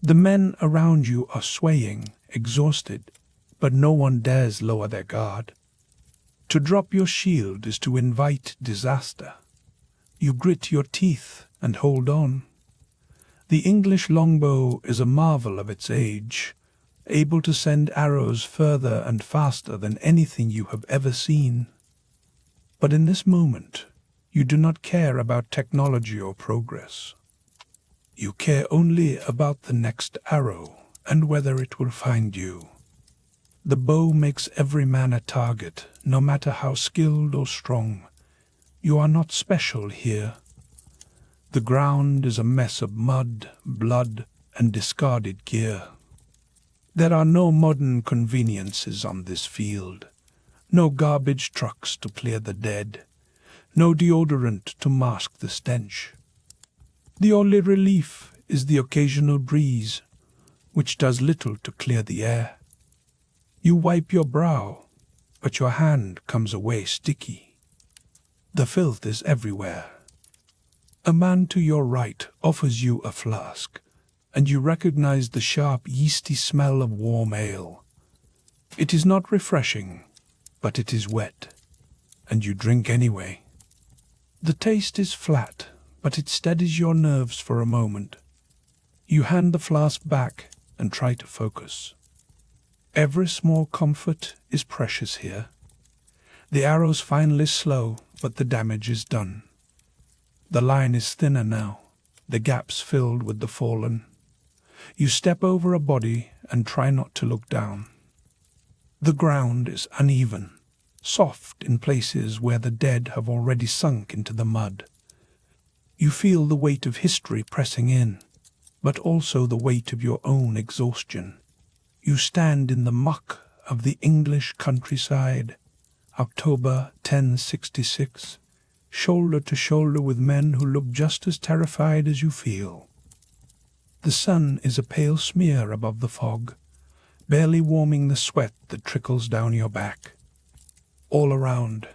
The men around you are swaying, exhausted, but no one dares lower their guard. To drop your shield is to invite disaster. You grit your teeth and hold on. The English longbow is a marvel of its age, able to send arrows further and faster than anything you have ever seen. But in this moment, you do not care about technology or progress. You care only about the next arrow and whether it will find you. The bow makes every man a target, no matter how skilled or strong. You are not special here. The ground is a mess of mud, blood, and discarded gear. There are no modern conveniences on this field, no garbage trucks to clear the dead, no deodorant to mask the stench. The only relief is the occasional breeze, which does little to clear the air. You wipe your brow, but your hand comes away sticky. The filth is everywhere. A man to your right offers you a flask, and you recognize the sharp, yeasty smell of warm ale. It is not refreshing, but it is wet, and you drink anyway. The taste is flat, but it steadies your nerves for a moment. You hand the flask back and try to focus. Every small comfort is precious here. The arrow's finally slow, but the damage is done. The line is thinner now, the gaps filled with the fallen. You step over a body and try not to look down. The ground is uneven, soft in places where the dead have already sunk into the mud. You feel the weight of history pressing in, but also the weight of your own exhaustion. You stand in the muck of the English countryside, October 1066, shoulder to shoulder with men who look just as terrified as you feel. The sun is a pale smear above the fog, barely warming the sweat that trickles down your back. All around,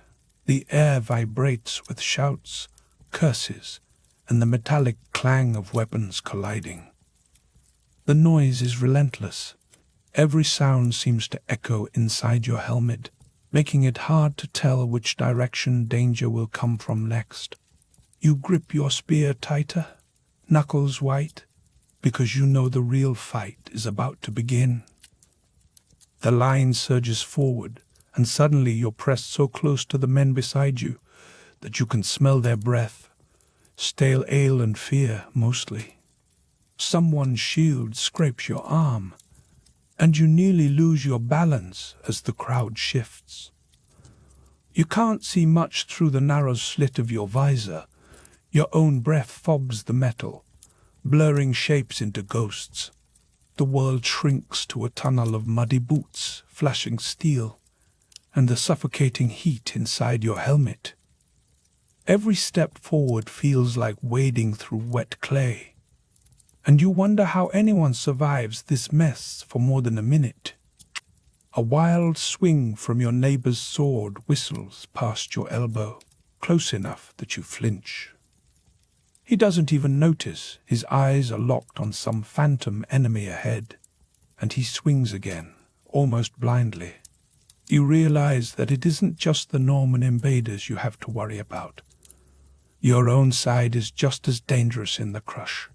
the air vibrates with shouts, curses, and the metallic clang of weapons colliding. The noise is relentless. Every sound seems to echo inside your helmet, making it hard to tell which direction danger will come from next. You grip your spear tighter, knuckles white, because you know the real fight is about to begin. The line surges forward, and suddenly you're pressed so close to the men beside you that you can smell their breath, stale ale and fear mostly. Someone's shield scrapes your arm, and you nearly lose your balance as the crowd shifts. You can't see much through the narrow slit of your visor. Your own breath fogs the metal, blurring shapes into ghosts. The world shrinks to a tunnel of muddy boots, flashing steel, and the suffocating heat inside your helmet. Every step forward feels like wading through wet clay, and you wonder how anyone survives this mess for more than a minute. A wild swing from your neighbor's sword whistles past your elbow, close enough that you flinch. He doesn't even notice. His eyes are locked on some phantom enemy ahead, and he swings again, almost blindly. You realize that it isn't just the Norman invaders you have to worry about. Your own side is just as dangerous in the crush.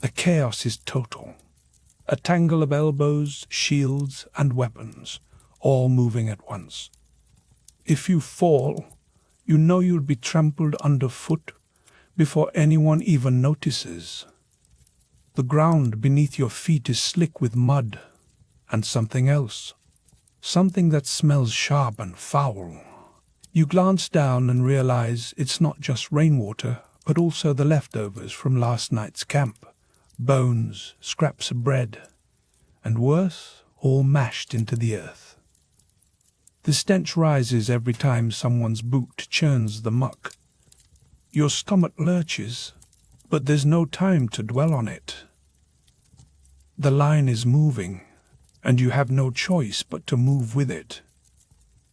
The chaos is total. A tangle of elbows, shields, and weapons, all moving at once. If you fall, you know you'll be trampled underfoot before anyone even notices. The ground beneath your feet is slick with mud and something else, something that smells sharp and foul. You glance down and realize it's not just rainwater, but also the leftovers from last night's camp. Bones, scraps of bread, and worse, all mashed into the earth. The stench rises every time someone's boot churns the muck. Your stomach lurches, but there's no time to dwell on it. The line is moving, and you have no choice but to move with it.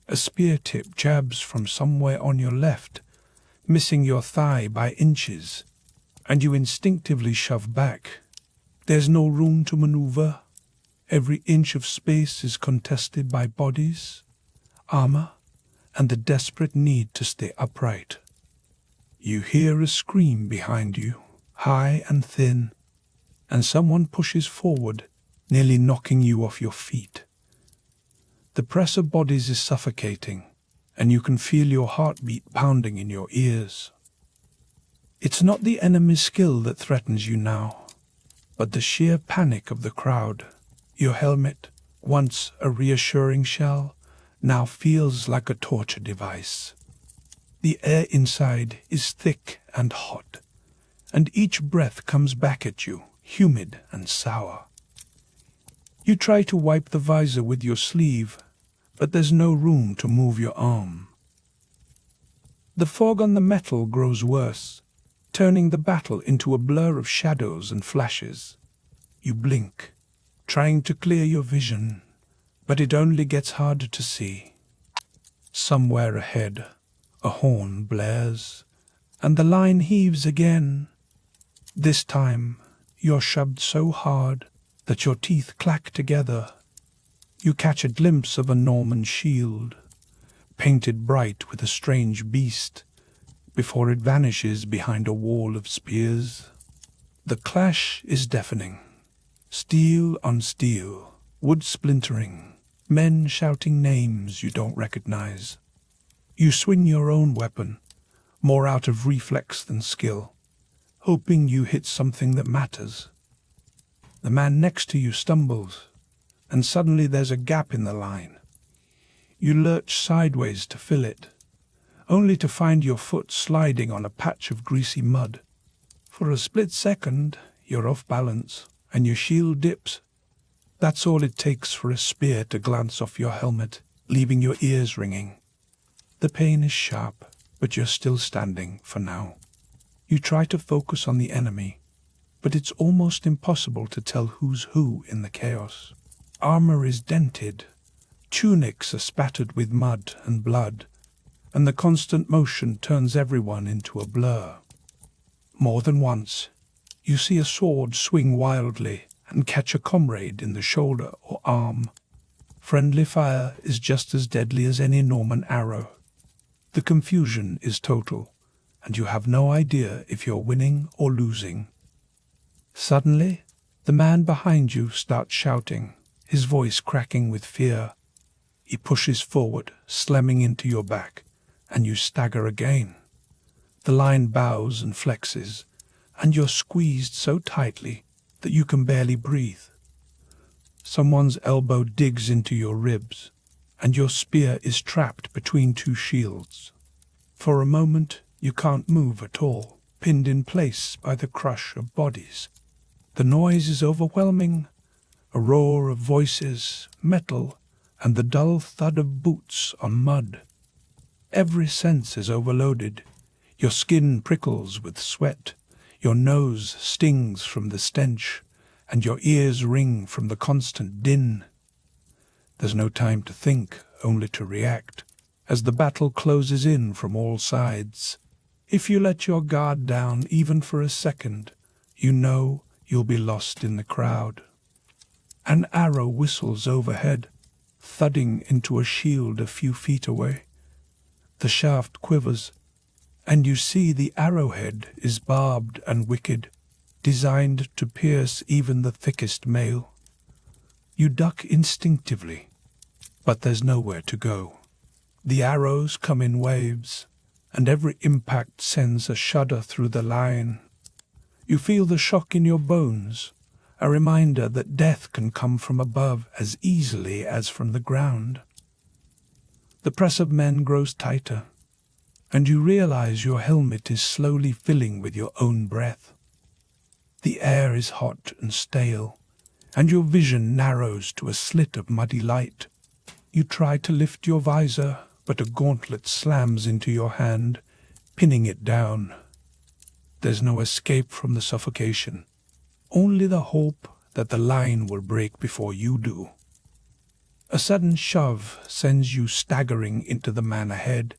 A spear tip jabs from somewhere on your left, missing your thigh by inches, and you instinctively shove back. There's no room to maneuver. Every inch of space is contested by bodies, armor, and the desperate need to stay upright. You hear a scream behind you, high and thin, and someone pushes forward, nearly knocking you off your feet. The press of bodies is suffocating, and you can feel your heartbeat pounding in your ears. It's not the enemy's skill that threatens you now, but the sheer panic of the crowd. Your helmet, once a reassuring shell, now feels like a torture device. The air inside is thick and hot, and each breath comes back at you, humid and sour. You try to wipe the visor with your sleeve, but there's no room to move your arm. The fog on the metal grows worse, turning the battle into a blur of shadows and flashes. You blink, trying to clear your vision, but it only gets harder to see. Somewhere ahead, a horn blares, and the line heaves again. This time, you're shoved so hard that your teeth clack together. You catch a glimpse of a Norman shield, painted bright with a strange beast, before it vanishes behind a wall of spears. The clash is deafening. Steel on steel, wood splintering, men shouting names you don't recognize. You swing your own weapon, more out of reflex than skill, hoping you hit something that matters. The man next to you stumbles, and suddenly there's a gap in the line. You lurch sideways to fill it, only to find your foot sliding on a patch of greasy mud. For a split second, you're off balance, and your shield dips. That's all it takes for a spear to glance off your helmet, leaving your ears ringing. The pain is sharp, but you're still standing for now. You try to focus on the enemy, but it's almost impossible to tell who's who in the chaos. Armor is dented, tunics are spattered with mud and blood, and the constant motion turns everyone into a blur. More than once, you see a sword swing wildly and catch a comrade in the shoulder or arm. Friendly fire is just as deadly as any Norman arrow. The confusion is total, and you have no idea if you're winning or losing. Suddenly, the man behind you starts shouting, his voice cracking with fear. He pushes forward, slamming into your back, and you stagger again. The line bows and flexes, and you're squeezed so tightly that you can barely breathe. Someone's elbow digs into your ribs, and your spear is trapped between two shields. For a moment, you can't move at all, pinned in place by the crush of bodies. The noise is overwhelming, a roar of voices, metal, and the dull thud of boots on mud. Every sense is overloaded. Your skin prickles with sweat, your nose stings from the stench, and your ears ring from the constant din. There's no time to think, only to react, as the battle closes in from all sides. If you let your guard down even for a second, you know you'll be lost in the crowd. An arrow whistles overhead, thudding into a shield a few feet away. The shaft quivers, and you see the arrowhead is barbed and wicked, designed to pierce even the thickest mail. You duck instinctively, but there's nowhere to go. The arrows come in waves, and every impact sends a shudder through the line. You feel the shock in your bones, a reminder that death can come from above as easily as from the ground. The press of men grows tighter, and you realize your helmet is slowly filling with your own breath. The air is hot and stale, and your vision narrows to a slit of muddy light. You try to lift your visor, but a gauntlet slams into your hand, pinning it down. There's no escape from the suffocation, only the hope that the line will break before you do. A sudden shove sends you staggering into the man ahead,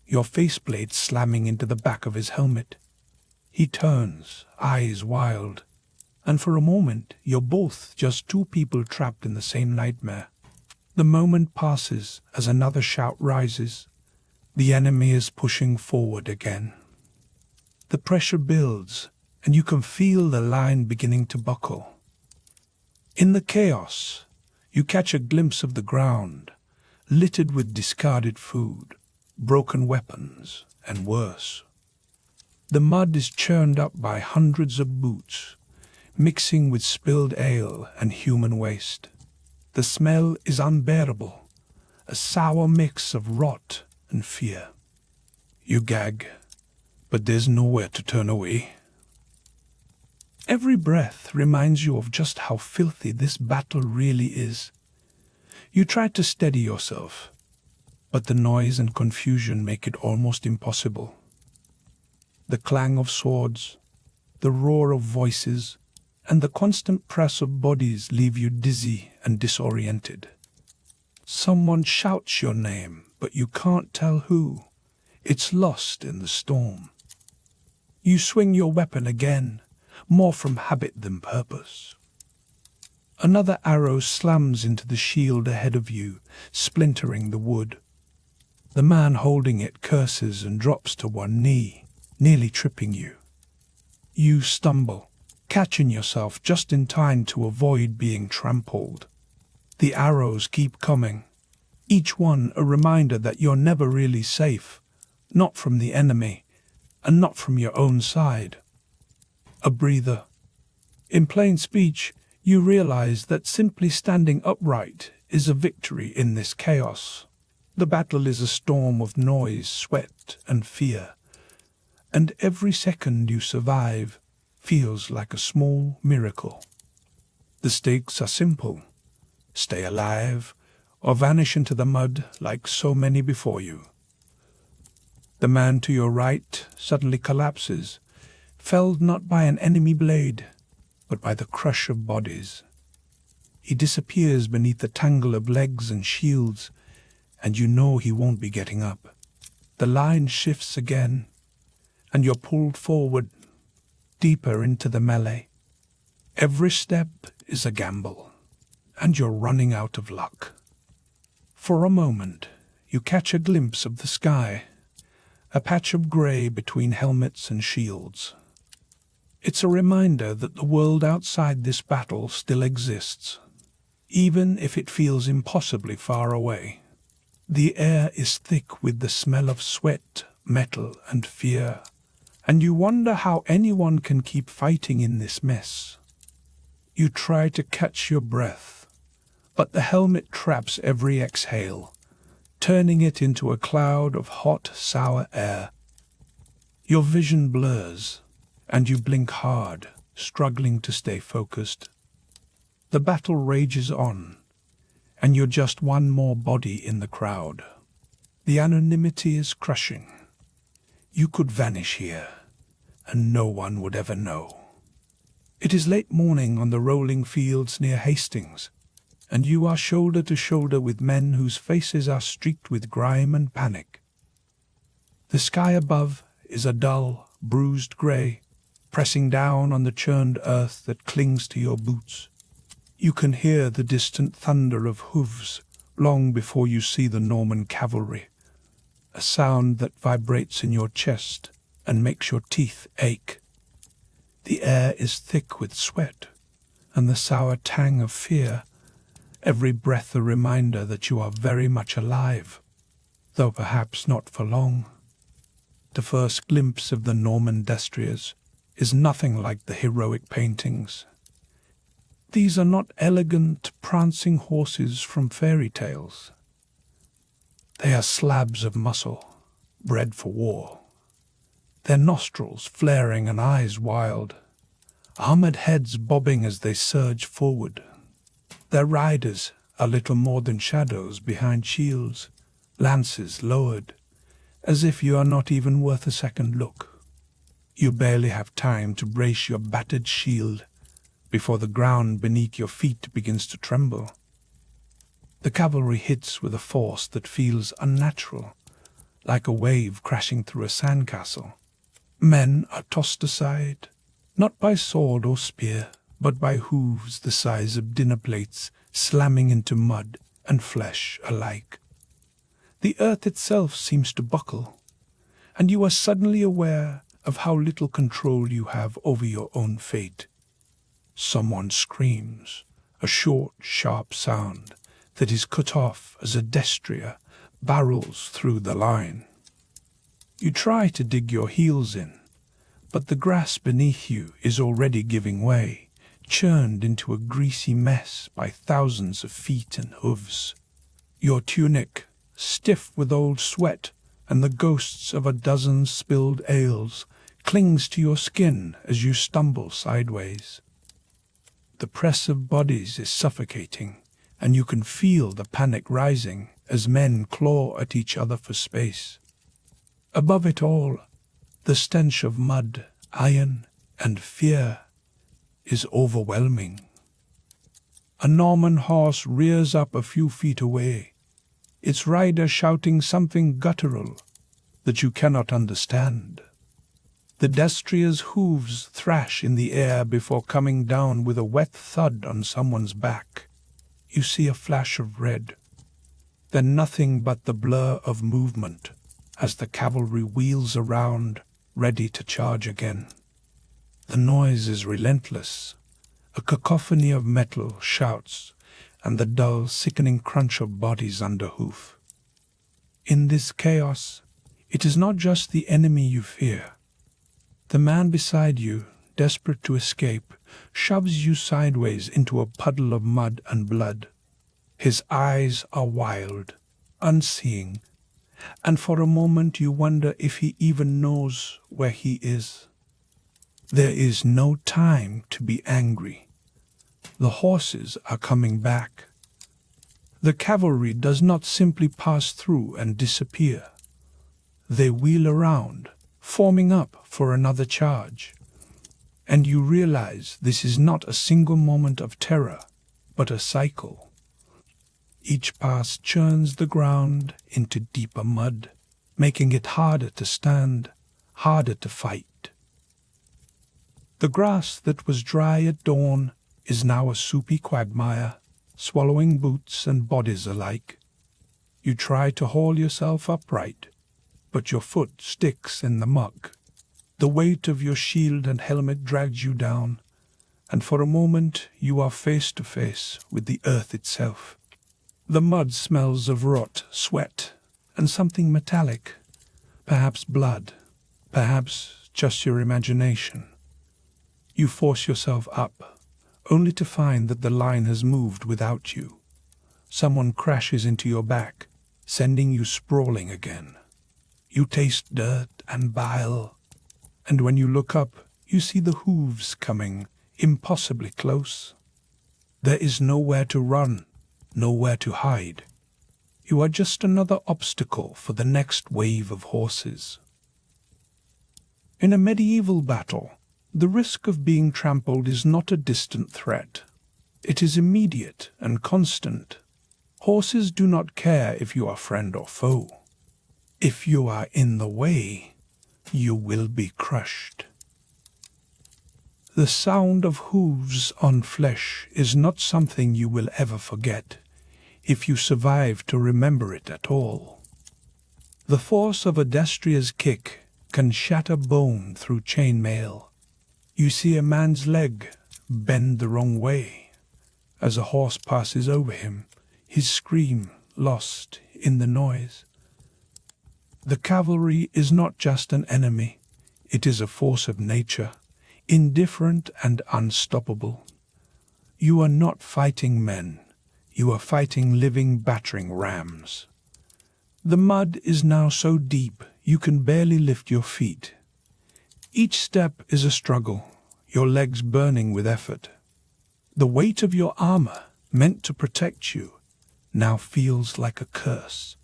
your faceplate slamming into the back of his helmet. He turns, eyes wild, and for a moment you're both just two people trapped in the same nightmare. The moment passes as another shout rises. The enemy is pushing forward again. The pressure builds, and you can feel the line beginning to buckle. In the chaos, you catch a glimpse of the ground, littered with discarded food, broken weapons, and worse. The mud is churned up by hundreds of boots, mixing with spilled ale and human waste. The smell is unbearable, a sour mix of rot and fear. You gag, but there's nowhere to turn away. Every breath reminds you of just how filthy this battle really is. You try to steady yourself, but the noise and confusion make it almost impossible. The clang of swords, the roar of voices, and the constant press of bodies leave you dizzy and disoriented. Someone shouts your name, but you can't tell who. It's lost in the storm. You swing your weapon again, more from habit than purpose. Another arrow slams into the shield ahead of you, splintering the wood. The man holding it curses and drops to one knee, nearly tripping you. You stumble, catching yourself just in time to avoid being trampled. The arrows keep coming, each one a reminder that you're never really safe, not from the enemy, and not from your own side. A breather. In plain speech, You realize that simply standing upright is a victory in this chaos. The battle is a storm of noise, sweat, and fear, and every second you survive feels like a small miracle. The stakes are simple: stay alive or vanish into the mud like so many before you. The man to your right suddenly collapses, felled not by an enemy blade, but by the crush of bodies. He disappears beneath the tangle of legs and shields, and you know he won't be getting up. The line shifts again, and you're pulled forward, deeper into the melee. Every step is a gamble, and you're running out of luck. For a moment, you catch a glimpse of the sky, a patch of grey between helmets and shields. It's a reminder that the world outside this battle still exists, even if it feels impossibly far away. The air is thick with the smell of sweat, metal, and fear, and you wonder how anyone can keep fighting in this mess. You try to catch your breath, but the helmet traps every exhale, turning it into a cloud of hot, sour air. Your vision blurs, and you blink hard, struggling to stay focused. The battle rages on, and you're just one more body in the crowd. The anonymity is crushing. You could vanish here, and no one would ever know. It is late morning on the rolling fields near Hastings, and you are shoulder to shoulder with men whose faces are streaked with grime and panic. The sky above is a dull, bruised grey, pressing down on the churned earth that clings to your boots. You can hear the distant thunder of hooves long before you see the Norman cavalry, a sound that vibrates in your chest and makes your teeth ache. The air is thick with sweat and the sour tang of fear, every breath a reminder that you are very much alive, though perhaps not for long. The first glimpse of the Norman destriers is nothing like the heroic paintings. These are not elegant, prancing horses from fairy tales. They are slabs of muscle, bred for war, their nostrils flaring and eyes wild, armored heads bobbing as they surge forward. Their riders are little more than shadows behind shields, lances lowered, as if you are not even worth a second look. You barely have time to brace your battered shield before the ground beneath your feet begins to tremble. The cavalry hits with a force that feels unnatural, like a wave crashing through a sandcastle. Men are tossed aside, not by sword or spear, but by hooves the size of dinner plates slamming into mud and flesh alike. The earth itself seems to buckle, and you are suddenly aware of how little control you have over your own fate. Someone screams, a short, sharp sound that is cut off as a destrier barrels through the line. You try to dig your heels in, but the grass beneath you is already giving way, churned into a greasy mess by thousands of feet and hooves. Your tunic, stiff with old sweat and the ghosts of a dozen spilled ales, clings to your skin as you stumble sideways. The press of bodies is suffocating, and you can feel the panic rising as men claw at each other for space. Above it all, the stench of mud, iron, and fear is overwhelming. A Norman horse rears up a few feet away, its rider shouting something guttural that you cannot understand. The destrier's hooves thrash in the air before coming down with a wet thud on someone's back. You see a flash of red, then nothing but the blur of movement as the cavalry wheels around, ready to charge again. The noise is relentless, a cacophony of metal shouts and the dull, sickening crunch of bodies under hoof. In this chaos, it is not just the enemy you fear. The man beside you, desperate to escape, shoves you sideways into a puddle of mud and blood. His eyes are wild, unseeing, and for a moment you wonder if he even knows where he is. There is no time to be angry. The horses are coming back. The cavalry does not simply pass through and disappear. They wheel around, forming up for another charge. And you realize this is not a single moment of terror, but a cycle. Each pass churns the ground into deeper mud, making it harder to stand, harder to fight. The grass that was dry at dawn is now a soupy quagmire, swallowing boots and bodies alike. You try to haul yourself upright, but your foot sticks in the muck. The weight of your shield and helmet drags you down, and for a moment you are face to face with the earth itself. The mud smells of rot, sweat, and something metallic, perhaps blood, perhaps just your imagination. You force yourself up, only to find that the line has moved without you. Someone crashes into your back, sending you sprawling again. You taste dirt and bile, and when you look up, you see the hooves coming, impossibly close. There is nowhere to run, nowhere to hide. You are just another obstacle for the next wave of horses. In a medieval battle, the risk of being trampled is not a distant threat. It is immediate and constant. Horses do not care if you are friend or foe. If you are in the way, you will be crushed. The sound of hooves on flesh is not something you will ever forget, if you survive to remember it at all. The force of a destria's kick can shatter bone through chainmail. You see a man's leg bend the wrong way. As a horse passes over him, his scream lost in the noise. The cavalry is not just an enemy, it is a force of nature, indifferent and unstoppable. You are not fighting men, you are fighting living battering rams. The mud is now so deep you can barely lift your feet. Each step is a struggle, your legs burning with effort. The weight of your armor, meant to protect you, now feels like a curse.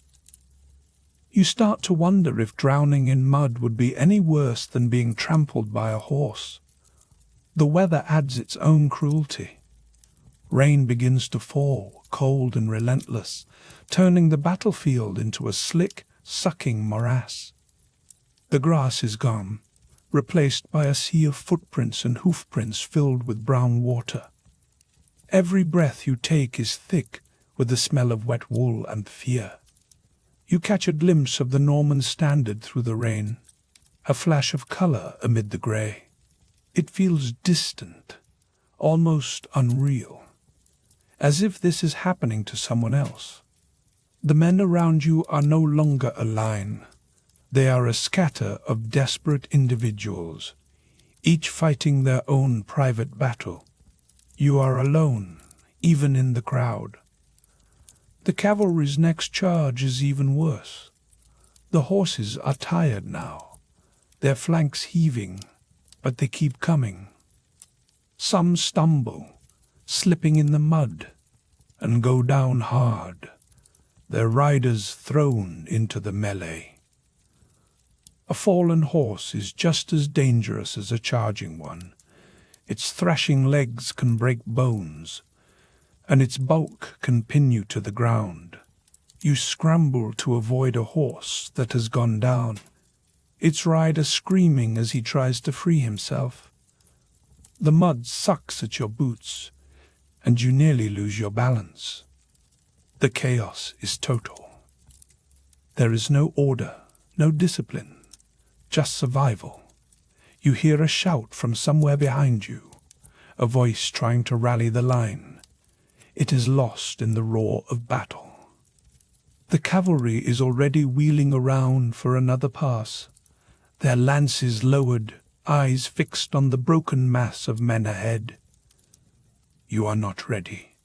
You start to wonder if drowning in mud would be any worse than being trampled by a horse. The weather adds its own cruelty. Rain begins to fall, cold and relentless, turning the battlefield into a slick, sucking morass. The grass is gone, replaced by a sea of footprints and hoofprints filled with brown water. Every breath you take is thick with the smell of wet wool and fear. You catch a glimpse of the Norman standard through the rain, a flash of colour amid the grey. It feels distant, almost unreal, as if this is happening to someone else. The men around you are no longer a line. They are a scatter of desperate individuals, each fighting their own private battle. You are alone, even in the crowd. The cavalry's next charge is even worse. The horses are tired now, their flanks heaving, but they keep coming. Some stumble, slipping in the mud, and go down hard, their riders thrown into the melee. A fallen horse is just as dangerous as a charging one. Its thrashing legs can break bones, and its bulk can pin you to the ground. You scramble to avoid a horse that has gone down, its rider screaming as he tries to free himself. The mud sucks at your boots, and you nearly lose your balance. The chaos is total. There is no order, no discipline, just survival. You hear a shout from somewhere behind you, a voice trying to rally the line. It is lost in the roar of battle. The cavalry is already wheeling around for another pass, their lances lowered, eyes fixed on the broken mass of men ahead. You are not ready.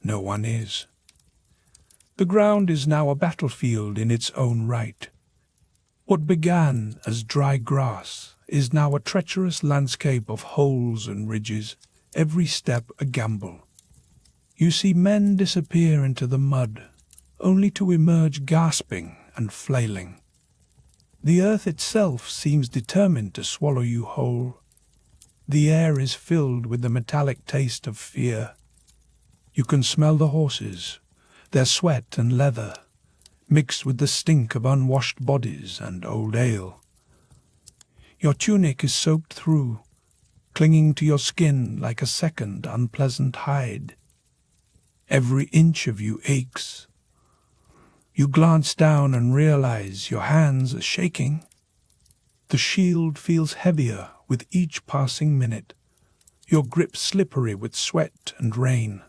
No one is. The ground is now a battlefield in its own right. What began as dry grass is now a treacherous landscape of holes and ridges, every step a gamble. You see men disappear into the mud, only to emerge gasping and flailing. The earth itself seems determined to swallow you whole. The air is filled with the metallic taste of fear. You can smell the horses, their sweat and leather, mixed with the stink of unwashed bodies and old ale. Your tunic is soaked through, clinging to your skin like a second unpleasant hide. Every inch of you aches. You glance down and realize your hands are shaking. The shield feels heavier with each passing minute, your grip slippery with sweat and rain.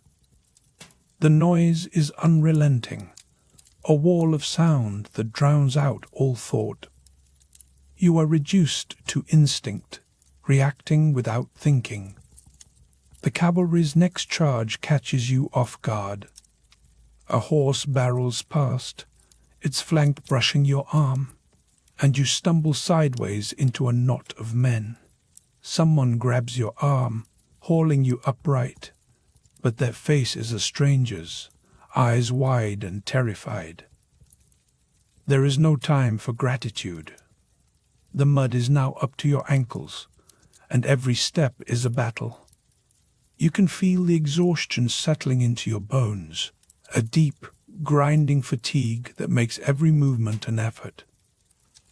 The noise is unrelenting, a wall of sound that drowns out all thought. You are reduced to instinct, reacting without thinking. The cavalry's next charge catches you off guard. A horse barrels past, its flank brushing your arm, and you stumble sideways into a knot of men. Someone grabs your arm, hauling you upright, but their face is a stranger's, eyes wide and terrified. There is no time for gratitude. The mud is now up to your ankles, and every step is a battle. You can feel the exhaustion settling into your bones, a deep, grinding fatigue that makes every movement an effort.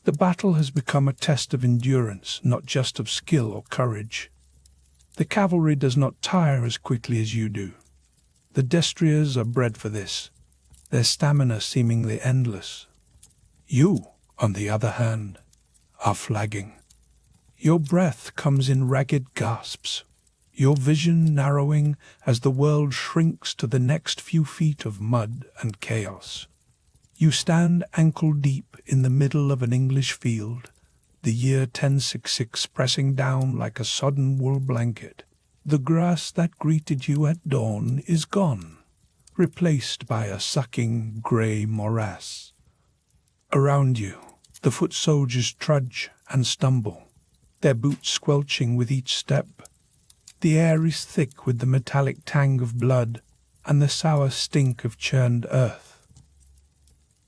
The battle has become a test of endurance, not just of skill or courage. The cavalry does not tire as quickly as you do. The destriers are bred for this, their stamina seemingly endless. You, on the other hand, are flagging. Your breath comes in ragged gasps, your vision narrowing as the world shrinks to the next few feet of mud and chaos. You stand ankle-deep in the middle of an English field, the year 1066 pressing down like a sodden wool blanket. The grass that greeted you at dawn is gone, replaced by a sucking grey morass. Around you, the foot soldiers trudge and stumble, their boots squelching with each step. The air is thick with the metallic tang of blood and the sour stink of churned earth.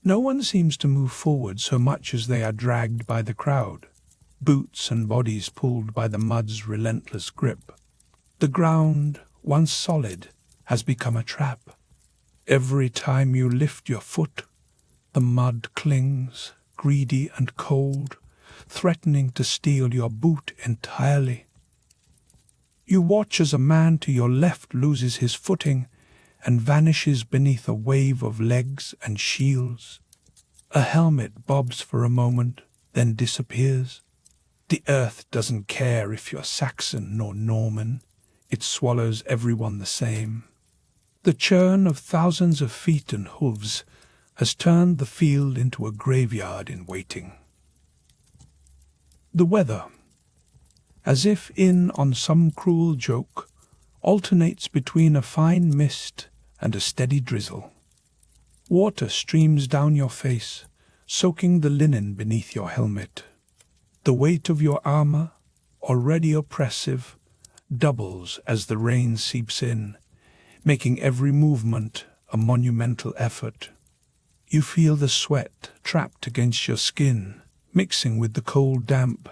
No one seems to move forward so much as they are dragged by the crowd, boots and bodies pulled by the mud's relentless grip. The ground, once solid, has become a trap. Every time you lift your foot, the mud clings, greedy and cold, threatening to steal your boot entirely. You watch as a man to your left loses his footing and vanishes beneath a wave of legs and shields. A helmet bobs for a moment, then disappears. The earth doesn't care if you're Saxon nor Norman. It swallows everyone the same. The churn of thousands of feet and hooves has turned the field into a graveyard in waiting. The weather, as if in on some cruel joke, alternates between a fine mist and a steady drizzle. Water streams down your face, soaking the linen beneath your helmet. The weight of your armor, already oppressive, doubles as the rain seeps in, making every movement a monumental effort. You feel the sweat trapped against your skin, mixing with the cold damp,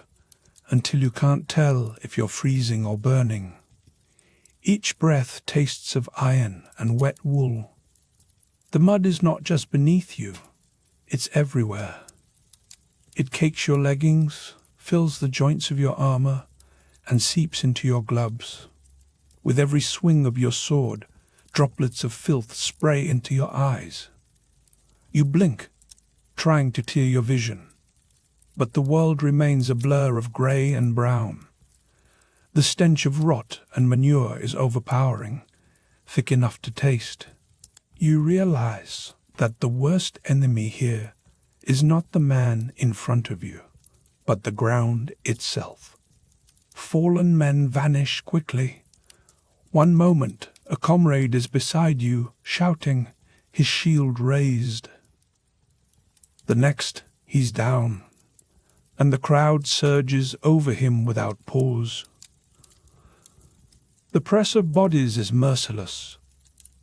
until you can't tell if you're freezing or burning. Each breath tastes of iron and wet wool. The mud is not just beneath you, it's everywhere. It cakes your leggings, fills the joints of your armor, and seeps into your gloves. With every swing of your sword, droplets of filth spray into your eyes. You blink, trying to clear your vision, but the world remains a blur of grey and brown. The stench of rot and manure is overpowering, thick enough to taste. You realize that the worst enemy here is not the man in front of you, but the ground itself. fallen men vanish quickly. One moment, a comrade is beside you, shouting, his shield raised. The next, he's down, and the crowd surges over him without pause. The press of bodies is merciless.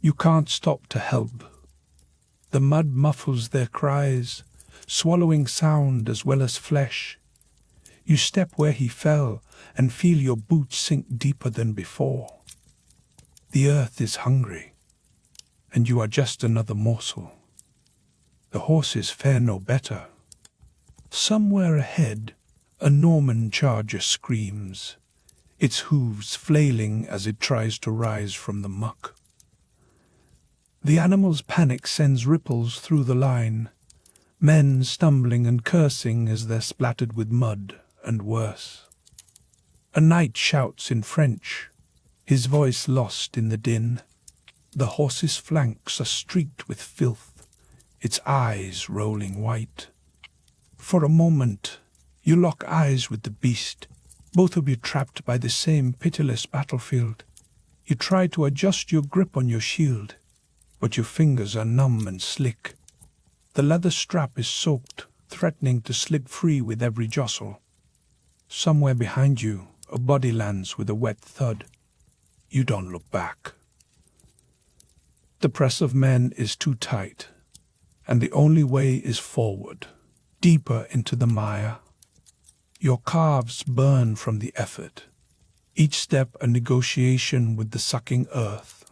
You can't stop to help. The mud muffles their cries, swallowing sound as well as flesh. You step where he fell and feel your boots sink deeper than before. The earth is hungry, and you are just another morsel. The horses fare no better. Somewhere ahead, a Norman charger screams, its hooves flailing as it tries to rise from the muck. The animal's panic sends ripples through the line, men stumbling and cursing as they're splattered with mud, and worse. A knight shouts in French, his voice lost in the din. The horse's flanks are streaked with filth, its eyes rolling white. For a moment, you lock eyes with the beast, both of you trapped by the same pitiless battlefield. You try to adjust your grip on your shield, but your fingers are numb and slick. The leather strap is soaked, threatening to slip free with every jostle. Somewhere behind you, a body lands with a wet thud. You don't look back. The press of men is too tight, and the only way is forward, deeper into the mire. Your calves burn from the effort, each step a negotiation with the sucking earth.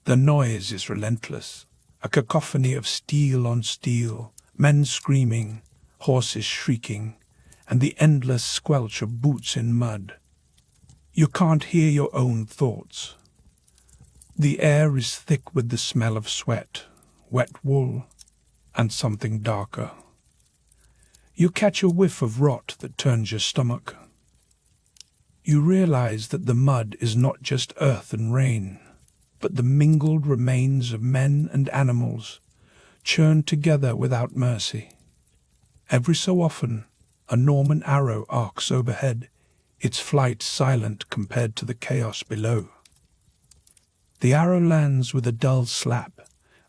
The noise is relentless, a cacophony of steel on steel, men screaming, horses shrieking, and the endless squelch of boots in mud. You can't hear your own thoughts. The air is thick with the smell of sweat, wet wool, and something darker. You catch a whiff of rot that turns your stomach. You realize that the mud is not just earth and rain, but the mingled remains of men and animals, churned together without mercy. Every so often, a Norman arrow arcs overhead, its flight silent compared to the chaos below. The arrow lands with a dull slap,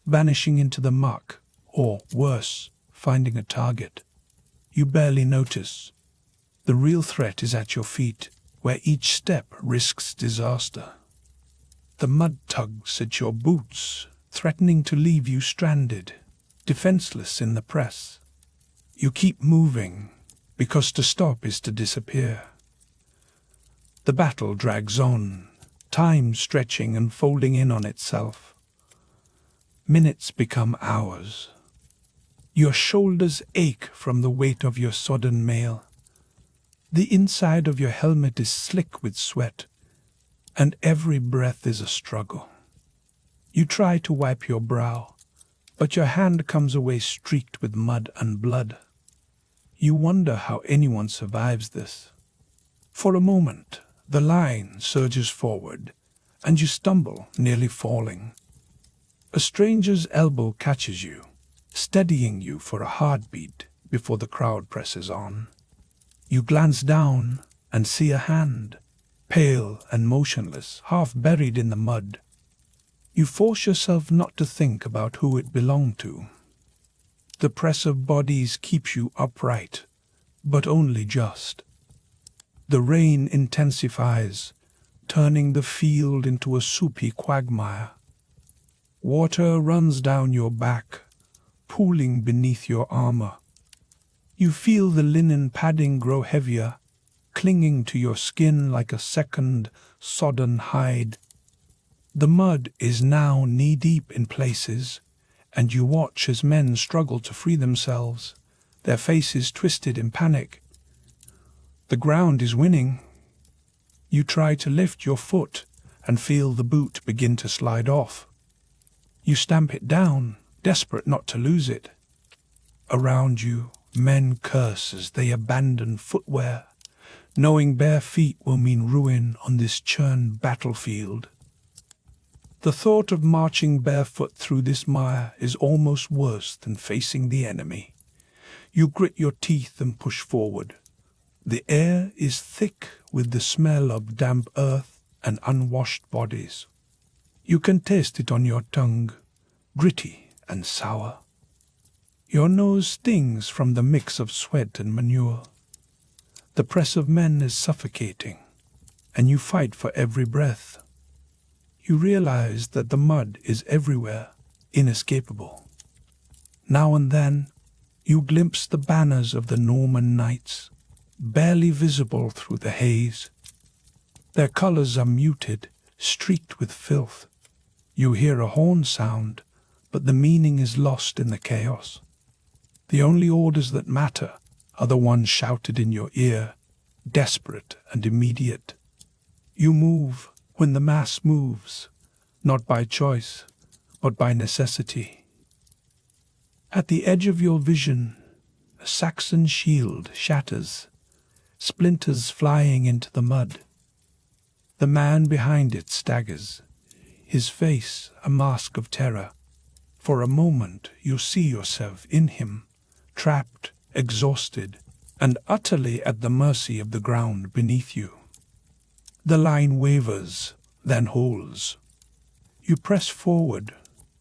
vanishing into the muck, or, worse, finding a target. You barely notice. The real threat is at your feet, where each step risks disaster. The mud tugs at your boots, threatening to leave you stranded, defenseless in the press. You keep moving, because to stop is to disappear. The battle drags on, time stretching and folding in on itself. Minutes become hours. Your shoulders ache from the weight of your sodden mail. The inside of your helmet is slick with sweat, and every breath is a struggle. You try to wipe your brow, but your hand comes away streaked with mud and blood. You wonder how anyone survives this. For a moment, the line surges forward, and you stumble, nearly falling. A stranger's elbow catches you, steadying you for a heartbeat before the crowd presses on. You glance down and see a hand, pale and motionless, half buried in the mud. You force yourself not to think about who it belonged to. The press of bodies keeps you upright, but only just. The rain intensifies, turning the field into a soupy quagmire. Water runs down your back, pooling beneath your armor. You feel the linen padding grow heavier, clinging to your skin like a second, sodden hide. The mud is now knee-deep in places, and you watch as men struggle to free themselves, their faces twisted in panic. The ground is winning. You try to lift your foot and feel the boot begin to slide off. You stamp it down, desperate not to lose it. Around you, men curse as they abandon footwear, knowing bare feet will mean ruin on this churned battlefield. The thought of marching barefoot through this mire is almost worse than facing the enemy. You grit your teeth and push forward. The air is thick with the smell of damp earth and unwashed bodies. You can taste it on your tongue, gritty and sour. Your nose stings from the mix of sweat and manure. The press of men is suffocating, and you fight for every breath. You realize that the mud is everywhere, inescapable. Now and then, you glimpse the banners of the Norman knights, barely visible through the haze. Their colors are muted, streaked with filth. You hear a horn sound, but the meaning is lost in the chaos. The only orders that matter are the ones shouted in your ear, desperate and immediate. You move when the mass moves, not by choice, but by necessity. At the edge of your vision, a Saxon shield shatters, splinters flying into the mud. The man behind it staggers, his face a mask of terror. For a moment you see yourself in him, trapped, exhausted, and utterly at the mercy of the ground beneath you. The line wavers, then holds. You press forward,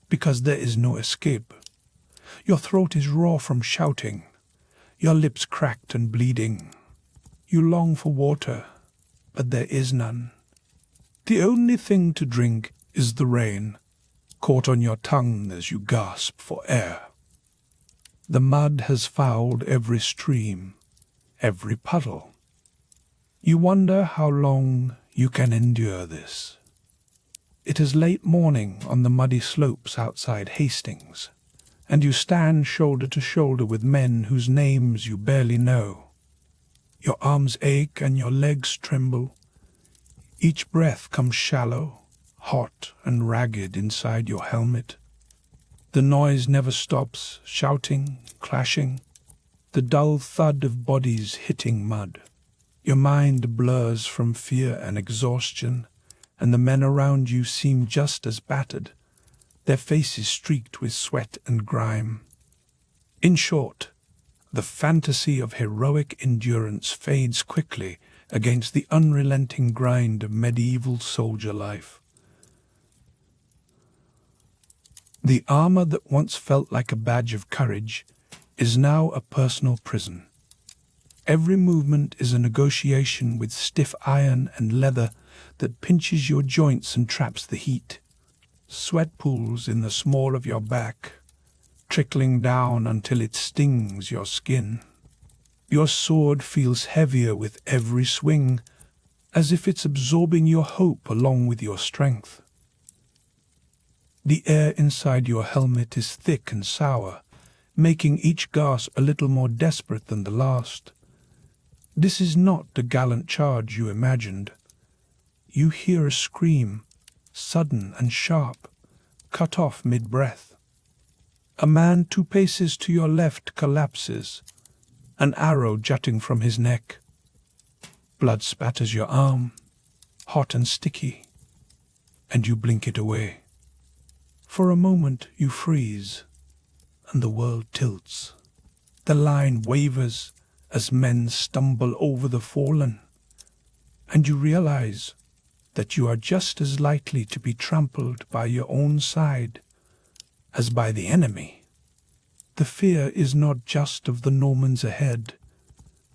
because there is no escape. Your throat is raw from shouting, your lips cracked and bleeding. You long for water, but there is none. The only thing to drink is the rain, caught on your tongue as you gasp for air. The mud has fouled every stream, every puddle. You wonder how long you can endure this. It is late morning on the muddy slopes outside Hastings, and you stand shoulder to shoulder with men whose names you barely know. Your arms ache and your legs tremble. Each breath comes shallow, hot and ragged inside your helmet. The noise never stops, shouting, clashing, the dull thud of bodies hitting mud. Your mind blurs from fear and exhaustion, and the men around you seem just as battered, their faces streaked with sweat and grime. In short, the fantasy of heroic endurance fades quickly against the unrelenting grind of medieval soldier life. The armor that once felt like a badge of courage is now a personal prison. Every movement is a negotiation with stiff iron and leather that pinches your joints and traps the heat. Sweat pools in the small of your back, trickling down until it stings your skin. Your sword feels heavier with every swing, as if it's absorbing your hope along with your strength. The air inside your helmet is thick and sour, making each gasp a little more desperate than the last. This is not the gallant charge you imagined. You hear a scream, sudden and sharp, cut off mid-breath. A man 2 paces to your left collapses, an arrow jutting from his neck. Blood spatters your arm, hot and sticky, and you blink it away. For a moment you freeze, and the world tilts. The line wavers as men stumble over the fallen, and you realize that you are just as likely to be trampled by your own side as by the enemy. The fear is not just of the Normans ahead,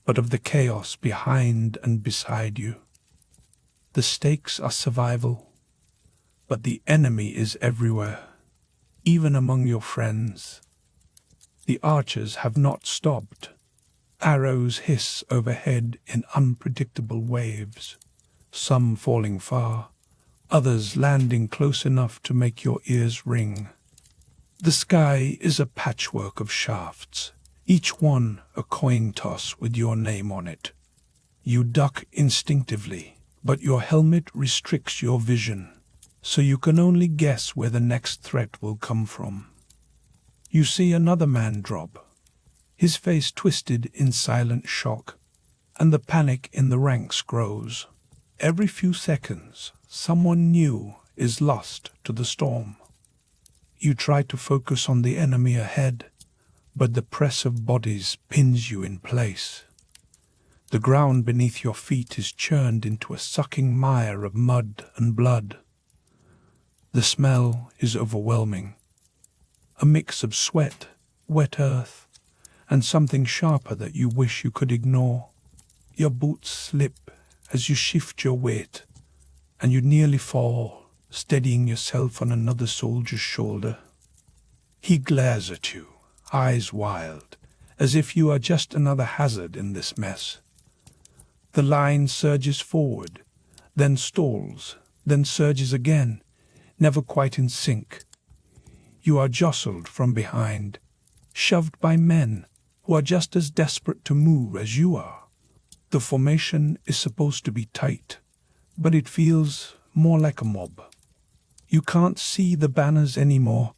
but of the chaos behind and beside you. The stakes are survival, but the enemy is everywhere, even among your friends. The archers have not stopped. Arrows hiss overhead in unpredictable waves, some falling far, others landing close enough to make your ears ring. The sky is a patchwork of shafts, each one a coin toss with your name on it. You duck instinctively, but your helmet restricts your vision, so you can only guess where the next threat will come from. You see another man drop, his face twisted in silent shock, and the panic in the ranks grows. Every few seconds, someone new is lost to the storm. You try to focus on the enemy ahead, but the press of bodies pins you in place. The ground beneath your feet is churned into a sucking mire of mud and blood. The smell is overwhelming, a mix of sweat, wet earth, and something sharper that you wish you could ignore. Your boots slip as you shift your weight, and you nearly fall, steadying yourself on another soldier's shoulder. He glares at you, eyes wild, as if you are just another hazard in this mess. The line surges forward, then stalls, then surges again, never quite in sync. You are jostled from behind, shoved by men who are just as desperate to move as you are. The formation is supposed to be tight, but it feels more like a mob. You can't see the banners anymore,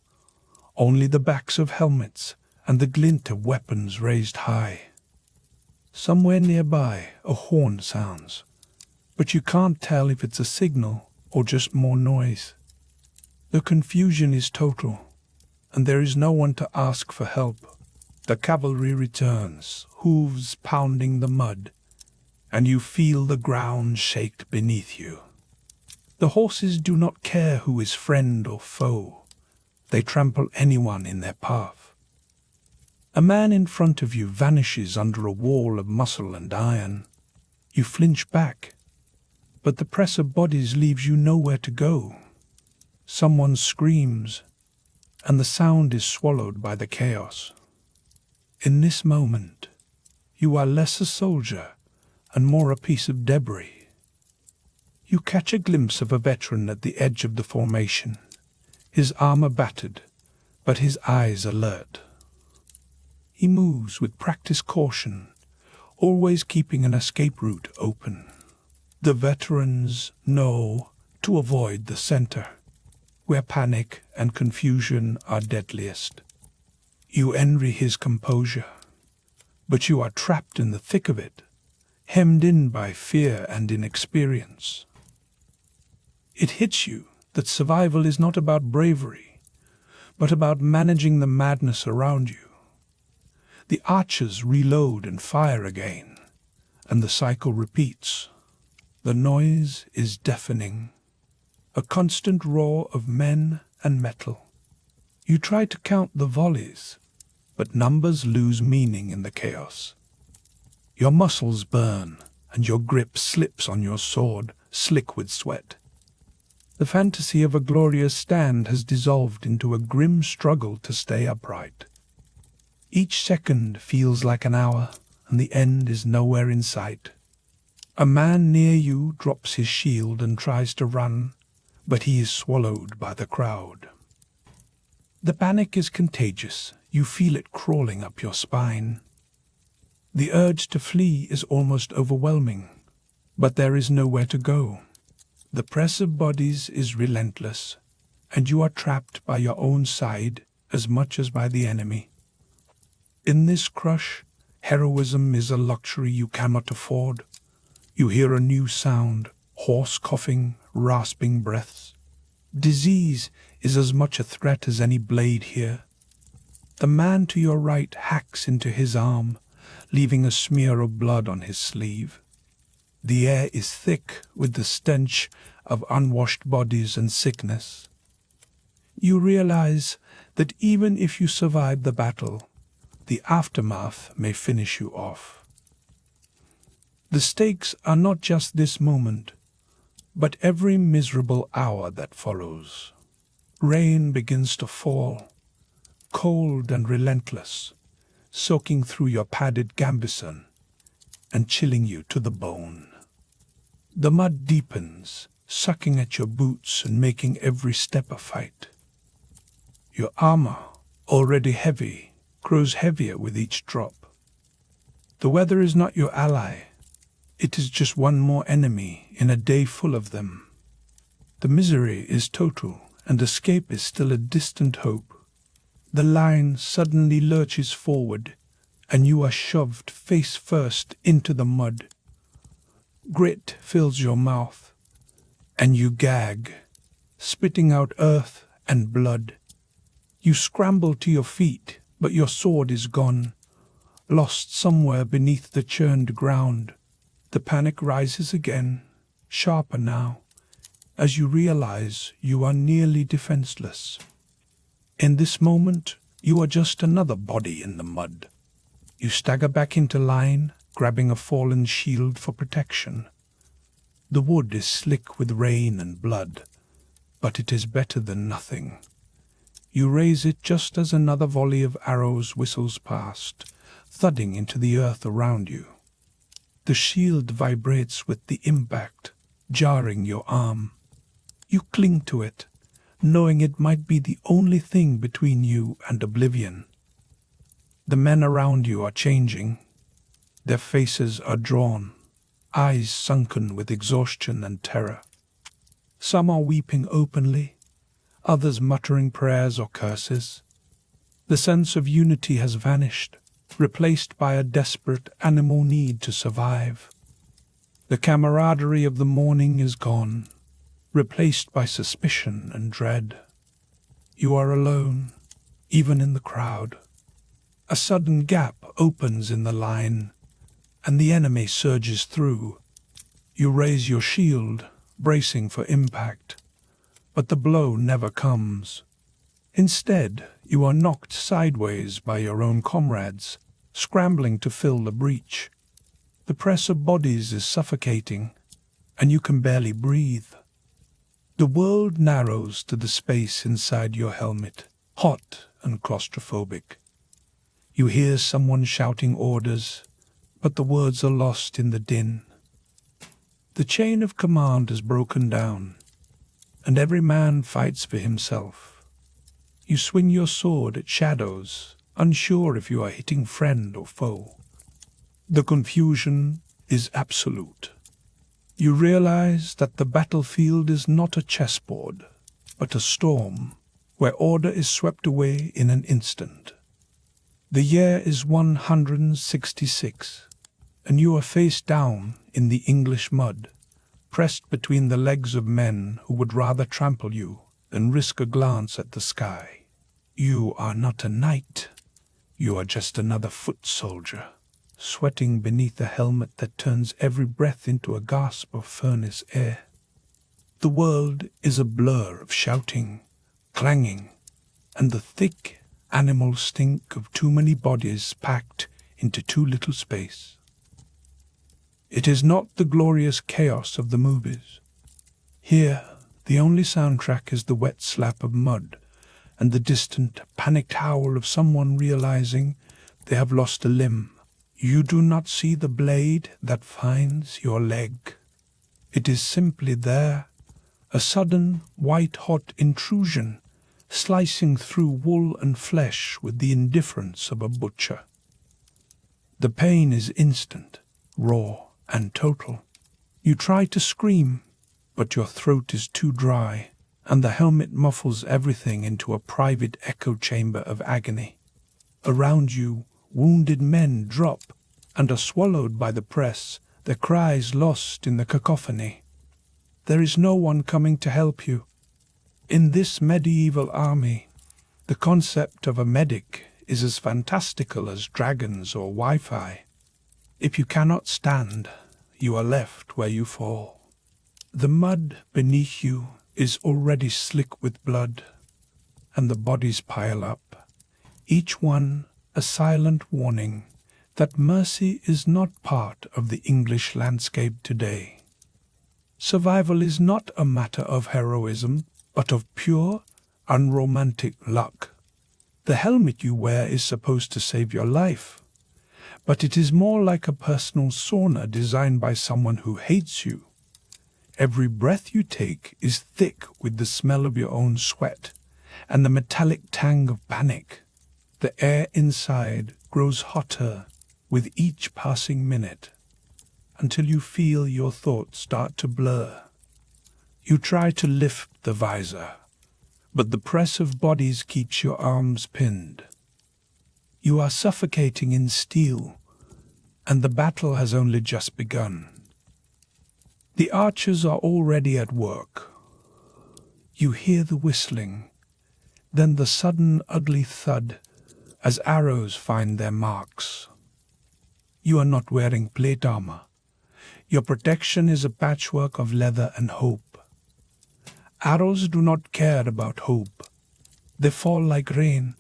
only the backs of helmets and the glint of weapons raised high. Somewhere nearby a horn sounds, but you can't tell if it's a signal or just more noise. The confusion is total, and there is no one to ask for help. The cavalry returns, hooves pounding the mud, and you feel the ground shake beneath you. The horses do not care who is friend or foe. They trample anyone in their path. A man in front of you vanishes under a wall of muscle and iron. You flinch back, but the press of bodies leaves you nowhere to go. Someone screams, and the sound is swallowed by the chaos. In this moment, you are less a soldier and more a piece of debris. You catch a glimpse of a veteran at the edge of the formation, his armor battered, but his eyes alert. He moves with practiced caution, always keeping an escape route open. The veterans know to avoid the center, where panic and confusion are deadliest. You envy his composure, but you are trapped in the thick of it, hemmed in by fear and inexperience. It hits you that survival is not about bravery, but about managing the madness around you. The archers reload and fire again, and the cycle repeats. The noise is deafening, a constant roar of men and metal. You try to count the volleys, but numbers lose meaning in the chaos. Your muscles burn, and your grip slips on your sword, slick with sweat. The fantasy of a glorious stand has dissolved into a grim struggle to stay upright. Each second feels like an hour, and the end is nowhere in sight. A man near you drops his shield and tries to run, but he is swallowed by the crowd. The panic is contagious. You feel it crawling up your spine. The urge to flee is almost overwhelming, but there is nowhere to go. The press of bodies is relentless, and you are trapped by your own side as much as by the enemy. In this crush, heroism is a luxury you cannot afford. You hear a new sound, hoarse coughing, rasping breaths. Disease is as much a threat as any blade here. The man to your right hacks into his arm, leaving a smear of blood on his sleeve. The air is thick with the stench of unwashed bodies and sickness. You realize that even if you survive the battle, the aftermath may finish you off. The stakes are not just this moment, but every miserable hour that follows. Rain begins to fall, cold and relentless, soaking through your padded gambeson and chilling you to the bone. The mud deepens, sucking at your boots and making every step a fight. Your armor, already heavy, grows heavier with each drop. The weather is not your ally. It is just one more enemy in a day full of them. The misery is total, and escape is still a distant hope. The line suddenly lurches forward, and you are shoved face first into the mud. Grit fills your mouth, and you gag, spitting out earth and blood. You scramble to your feet, but your sword is gone, lost somewhere beneath the churned ground. The panic rises again, sharper now, as you realize you are nearly defenseless. In this moment, you are just another body in the mud. You stagger back into line, grabbing a fallen shield for protection. The wood is slick with rain and blood, but it is better than nothing. You raise it just as another volley of arrows whistles past, thudding into the earth around you. The shield vibrates with the impact, jarring your arm. You cling to it, knowing it might be the only thing between you and oblivion. The men around you are changing. Their faces are drawn, eyes sunken with exhaustion and terror. Some are weeping openly, others muttering prayers or curses. The sense of unity has vanished, replaced by a desperate animal need to survive. The camaraderie of the morning is gone, replaced by suspicion and dread. You are alone, even in the crowd. A sudden gap opens in the line, and the enemy surges through. You raise your shield, bracing for impact, but the blow never comes. Instead, you are knocked sideways by your own comrades, scrambling to fill the breach. The press of bodies is suffocating, and you can barely breathe. The world narrows to the space inside your helmet, hot and claustrophobic. You hear someone shouting orders, but the words are lost in the din. The chain of command has broken down, and every man fights for himself. You swing your sword at shadows, unsure if you are hitting friend or foe. The confusion is absolute. You realize that the battlefield is not a chessboard, but a storm, where order is swept away in an instant. The year is 166, and you are face down in the English mud, pressed between the legs of men who would rather trample you than risk a glance at the sky. You are not a knight. You are just another foot soldier, sweating beneath a helmet that turns every breath into a gasp of furnace air. The world is a blur of shouting, clanging, and the thick animal stink of too many bodies packed into too little space. It is not the glorious chaos of the movies. Here, the only soundtrack is the wet slap of mud and the distant, panicked howl of someone realizing they have lost a limb. You do not see the blade that finds your leg. It is simply there, a sudden, white-hot intrusion, slicing through wool and flesh with the indifference of a butcher. The pain is instant, raw, and total. You try to scream, but your throat is too dry, and the helmet muffles everything into a private echo chamber of agony. Around you, wounded men drop and are swallowed by the press, their cries lost in the cacophony. There is no one coming to help you. In this medieval army, the concept of a medic is as fantastical as dragons or Wi-Fi. If you cannot stand, you are left where you fall. The mud beneath you is already slick with blood, and the bodies pile up, each one a silent warning that mercy is not part of the English landscape today. Survival is not a matter of heroism, but of pure, unromantic luck. The helmet you wear is supposed to save your life, but it is more like a personal sauna designed by someone who hates you. Every breath you take is thick with the smell of your own sweat and the metallic tang of panic. The air inside grows hotter with each passing minute, until you feel your thoughts start to blur. You try to lift the visor, but the press of bodies keeps your arms pinned. You are suffocating in steel, and the battle has only just begun. The archers are already at work. You hear the whistling, then the sudden ugly thud as arrows find their marks. You are not wearing plate armor. Your protection is a patchwork of leather and hope. Arrows do not care about hope. They fall like rain,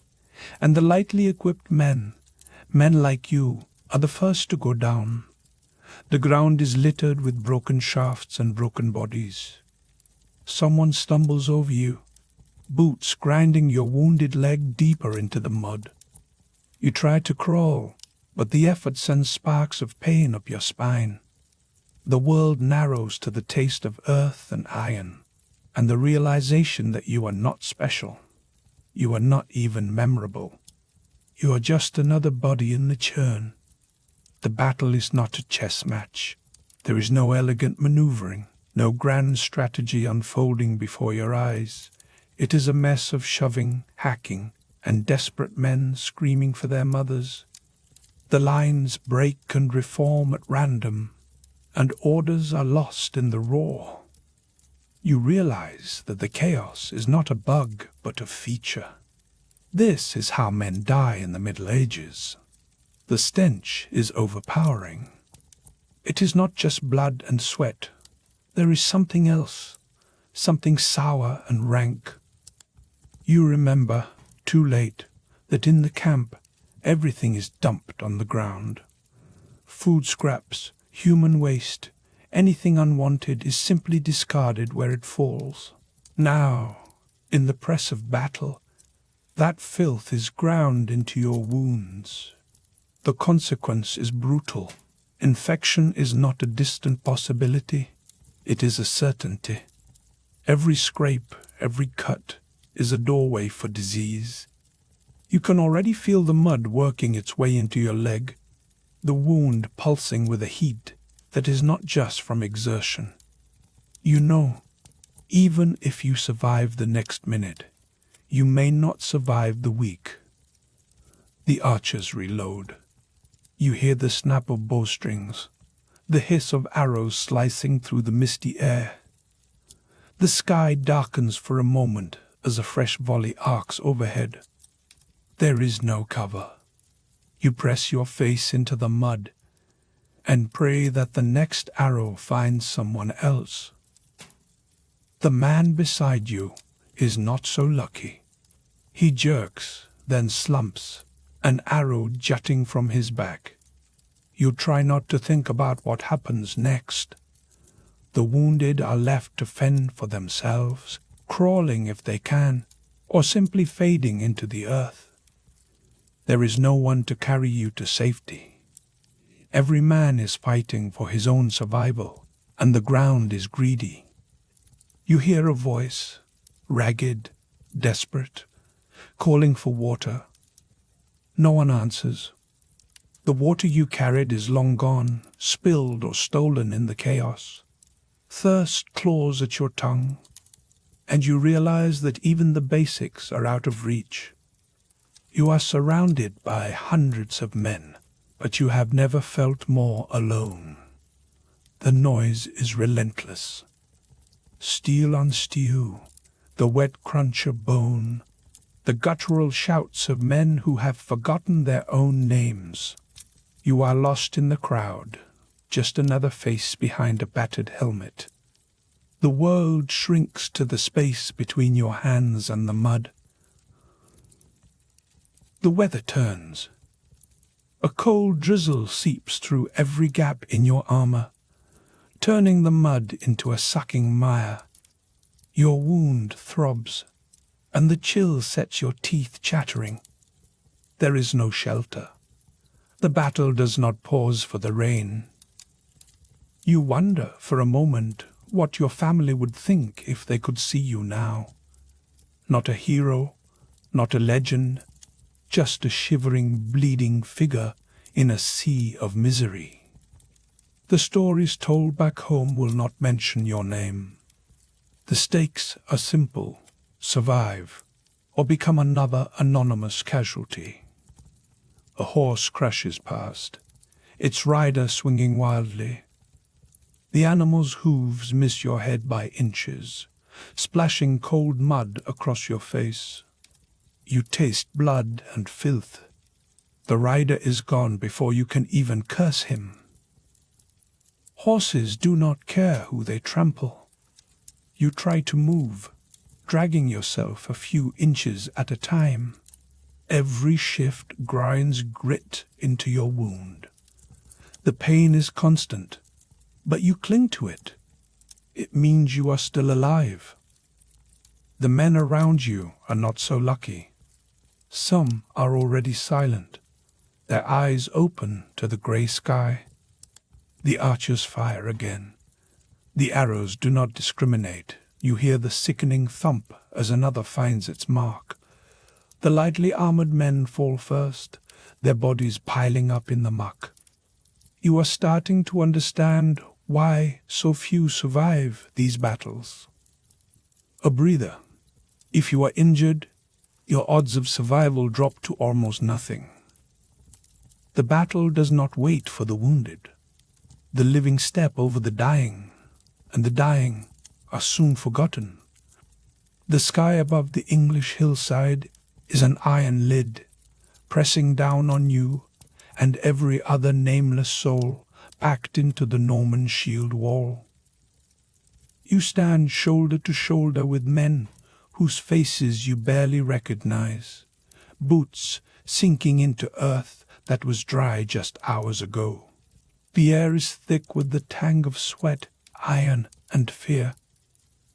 and the lightly equipped men like you, are the first to go down. The ground is littered with broken shafts and broken bodies. Someone stumbles over you, boots grinding your wounded leg deeper into the mud. You try to crawl, but the effort sends sparks of pain up your spine. The world narrows to the taste of earth and iron, and the realization that you are not special. You are not even memorable. You are just another body in the churn. The battle is not a chess match. There is no elegant maneuvering, no grand strategy unfolding before your eyes. It is a mess of shoving, hacking, and desperate men screaming for their mothers. The lines break and reform at random, and orders are lost in the roar. You realize that the chaos is not a bug, but a feature. This is how men die in the Middle Ages. The stench is overpowering. It is not just blood and sweat. There is something else, something sour and rank. You remember, too late, that in the camp everything is dumped on the ground. Food scraps, human waste, anything unwanted is simply discarded where it falls. Now, in the press of battle, that filth is ground into your wounds. The consequence is brutal. Infection is not a distant possibility, it is a certainty. Every scrape, every cut, is a doorway for disease. You can already feel the mud working its way into your leg, the wound pulsing with a heat that is not just from exertion. You know, even if you survive the next minute, you may not survive the week. The archers reload. You hear the snap of bowstrings, the hiss of arrows slicing through the misty air. The sky darkens for a moment as a fresh volley arcs overhead. There is no cover. You press your face into the mud and pray that the next arrow finds someone else. The man beside you is not so lucky. He jerks, then slumps, an arrow jutting from his back. You try not to think about what happens next. The wounded are left to fend for themselves, crawling if they can, or simply fading into the earth. There is no one to carry you to safety. Every man is fighting for his own survival, and the ground is greedy. You hear a voice, ragged, desperate, calling for water. No one answers. The water you carried is long gone, spilled or stolen in the chaos. Thirst claws at your tongue, and you realize that even the basics are out of reach. You are surrounded by hundreds of men, but you have never felt more alone. The noise is relentless. Steel on steel, the wet crunch of bone, the guttural shouts of men who have forgotten their own names. You are lost in the crowd, just another face behind a battered helmet. The world shrinks to the space between your hands and the mud. The weather turns. A cold drizzle seeps through every gap in your armor, turning the mud into a sucking mire. Your wound throbs, and the chill sets your teeth chattering. There is no shelter. The battle does not pause for the rain. You wonder for a moment what your family would think if they could see you now. Not a hero, not a legend, just a shivering, bleeding figure in a sea of misery. The stories told back home will not mention your name. The stakes are simple: survive, or become another anonymous casualty. A horse crashes past, its rider swinging wildly. The animal's hooves miss your head by inches, splashing cold mud across your face. You taste blood and filth. The rider is gone before you can even curse him. Horses do not care who they trample. You try to move, dragging yourself a few inches at a time. Every shift grinds grit into your wound. The pain is constant, but you cling to it. It means you are still alive. The men around you are not so lucky. Some are already silent, their eyes open to the grey sky. The archers fire again. The arrows do not discriminate. You hear the sickening thump as another finds its mark. The lightly armored men fall first, their bodies piling up in the muck. You are starting to understand why so few survive these battles. A breather. If you are injured, your odds of survival drop to almost nothing. The battle does not wait for the wounded. The living step over the dying, and the dying are soon forgotten. The sky above the English hillside is an iron lid, pressing down on you and every other nameless soul packed into the Norman shield wall. You stand shoulder to shoulder with men whose faces you barely recognize, boots sinking into earth that was dry just hours ago. The air is thick with the tang of sweat, iron, and fear.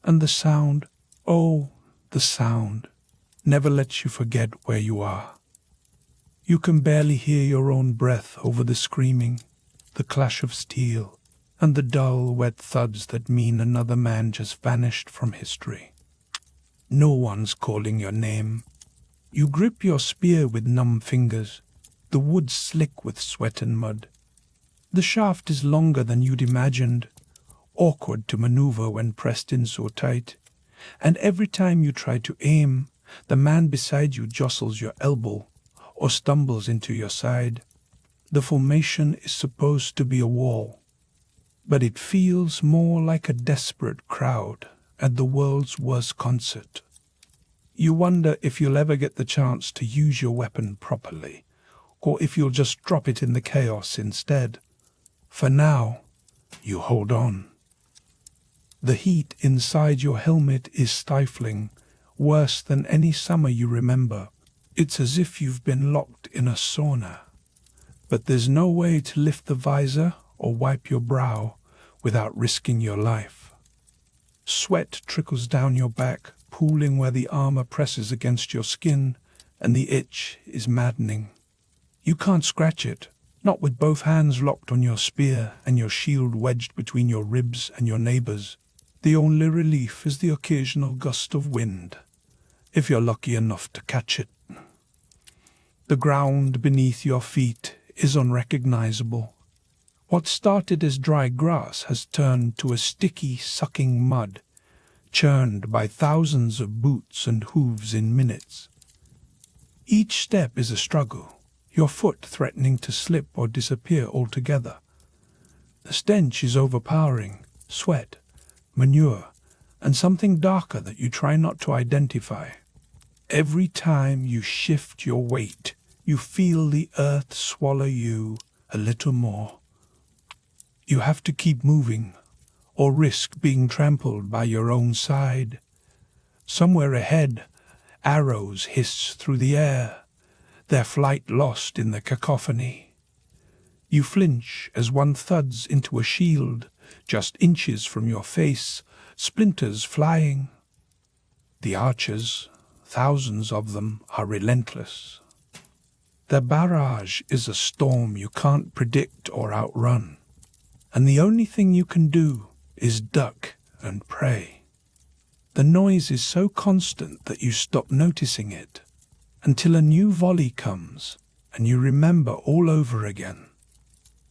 And the sound, oh, the sound, never lets you forget where you are. You can barely hear your own breath over the screaming, the clash of steel, and the dull, wet thuds that mean another man just vanished from history. No one's calling your name. You grip your spear with numb fingers, the wood slick with sweat and mud. The shaft is longer than you'd imagined, awkward to maneuver when pressed in so tight, and every time you try to aim, the man beside you jostles your elbow or stumbles into your side. The formation is supposed to be a wall, but it feels more like a desperate crowd at the world's worst concert. You wonder if you'll ever get the chance to use your weapon properly, or if you'll just drop it in the chaos instead. For now, you hold on. The heat inside your helmet is stifling, worse than any summer you remember. It's as if you've been locked in a sauna. But there's no way to lift the visor or wipe your brow without risking your life. Sweat trickles down your back, pooling where the armor presses against your skin, and the itch is maddening. You can't scratch it, not with both hands locked on your spear and your shield wedged between your ribs and your neighbor's. The only relief is the occasional gust of wind, if you're lucky enough to catch it. The ground beneath your feet is unrecognizable. What started as dry grass has turned to a sticky, sucking mud, churned by thousands of boots and hooves in minutes. Each step is a struggle, your foot threatening to slip or disappear altogether. The stench is overpowering, sweat, manure, and something darker that you try not to identify. Every time you shift your weight, you feel the earth swallow you a little more. You have to keep moving, or risk being trampled by your own side. Somewhere ahead, arrows hiss through the air, their flight lost in the cacophony. You flinch as one thuds into a shield, just inches from your face, splinters flying. The archers, thousands of them, are relentless. Their barrage is a storm you can't predict or outrun, and the only thing you can do is duck and pray. The noise is so constant that you stop noticing it, until a new volley comes and you remember all over again.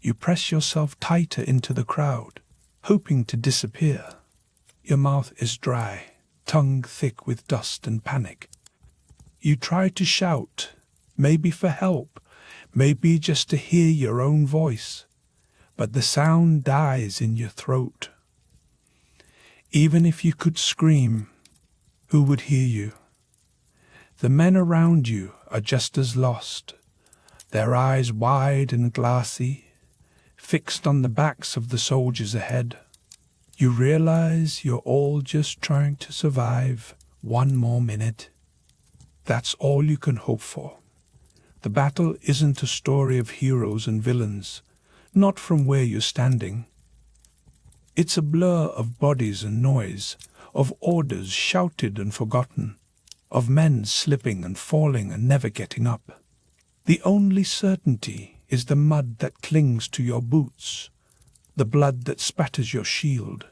You press yourself tighter into the crowd, hoping to disappear. Your mouth is dry, tongue thick with dust and panic. You try to shout, maybe for help, maybe just to hear your own voice, but the sound dies in your throat. Even if you could scream, who would hear you? The men around you are just as lost, their eyes wide and glassy, fixed on the backs of the soldiers ahead. You realize you're all just trying to survive one more minute. That's all you can hope for. The battle isn't a story of heroes and villains, not from where you're standing. It's a blur of bodies and noise, of orders shouted and forgotten, of men slipping and falling and never getting up. The only certainty is the mud that clings to your boots, the blood that spatters your shield,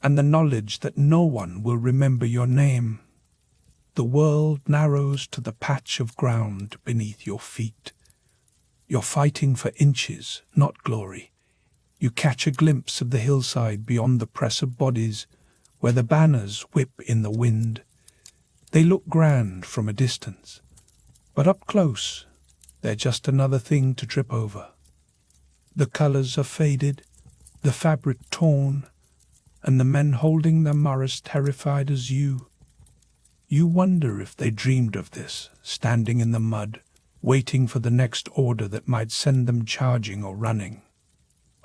and the knowledge that no one will remember your name. The world narrows to the patch of ground beneath your feet. You're fighting for inches, not glory. You catch a glimpse of the hillside beyond the press of bodies, where the banners whip in the wind. They look grand from a distance, but up close, they're just another thing to trip over. The colors are faded, the fabric torn, and the men holding them are as terrified as you. You wonder if they dreamed of this, standing in the mud, waiting for the next order that might send them charging or running.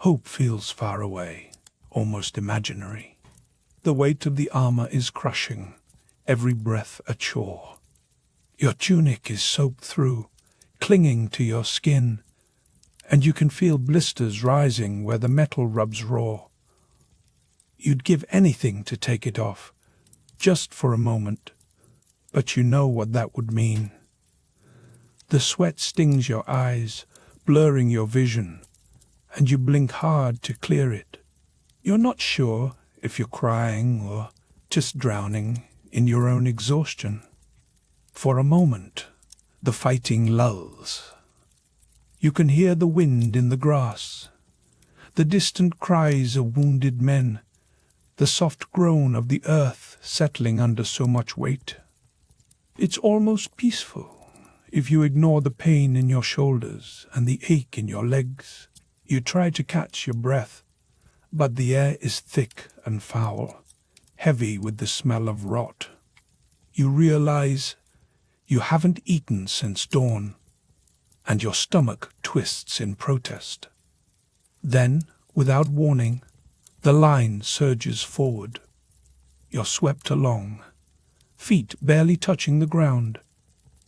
Hope feels far away, almost imaginary. The weight of the armor is crushing, every breath a chore. Your tunic is soaked through, clinging to your skin, and you can feel blisters rising where the metal rubs raw. You'd give anything to take it off, just for a moment, but you know what that would mean. The sweat stings your eyes, blurring your vision, and you blink hard to clear it. You're not sure if you're crying or just drowning in your own exhaustion. For a moment, the fighting lulls. You can hear the wind in the grass, the distant cries of wounded men, the soft groan of the earth settling under so much weight. It's almost peaceful if you ignore the pain in your shoulders and the ache in your legs. You try to catch your breath, but the air is thick and foul, heavy with the smell of rot. You realize you haven't eaten since dawn, and your stomach twists in protest. Then, without warning, the line surges forward. You're swept along, feet barely touching the ground,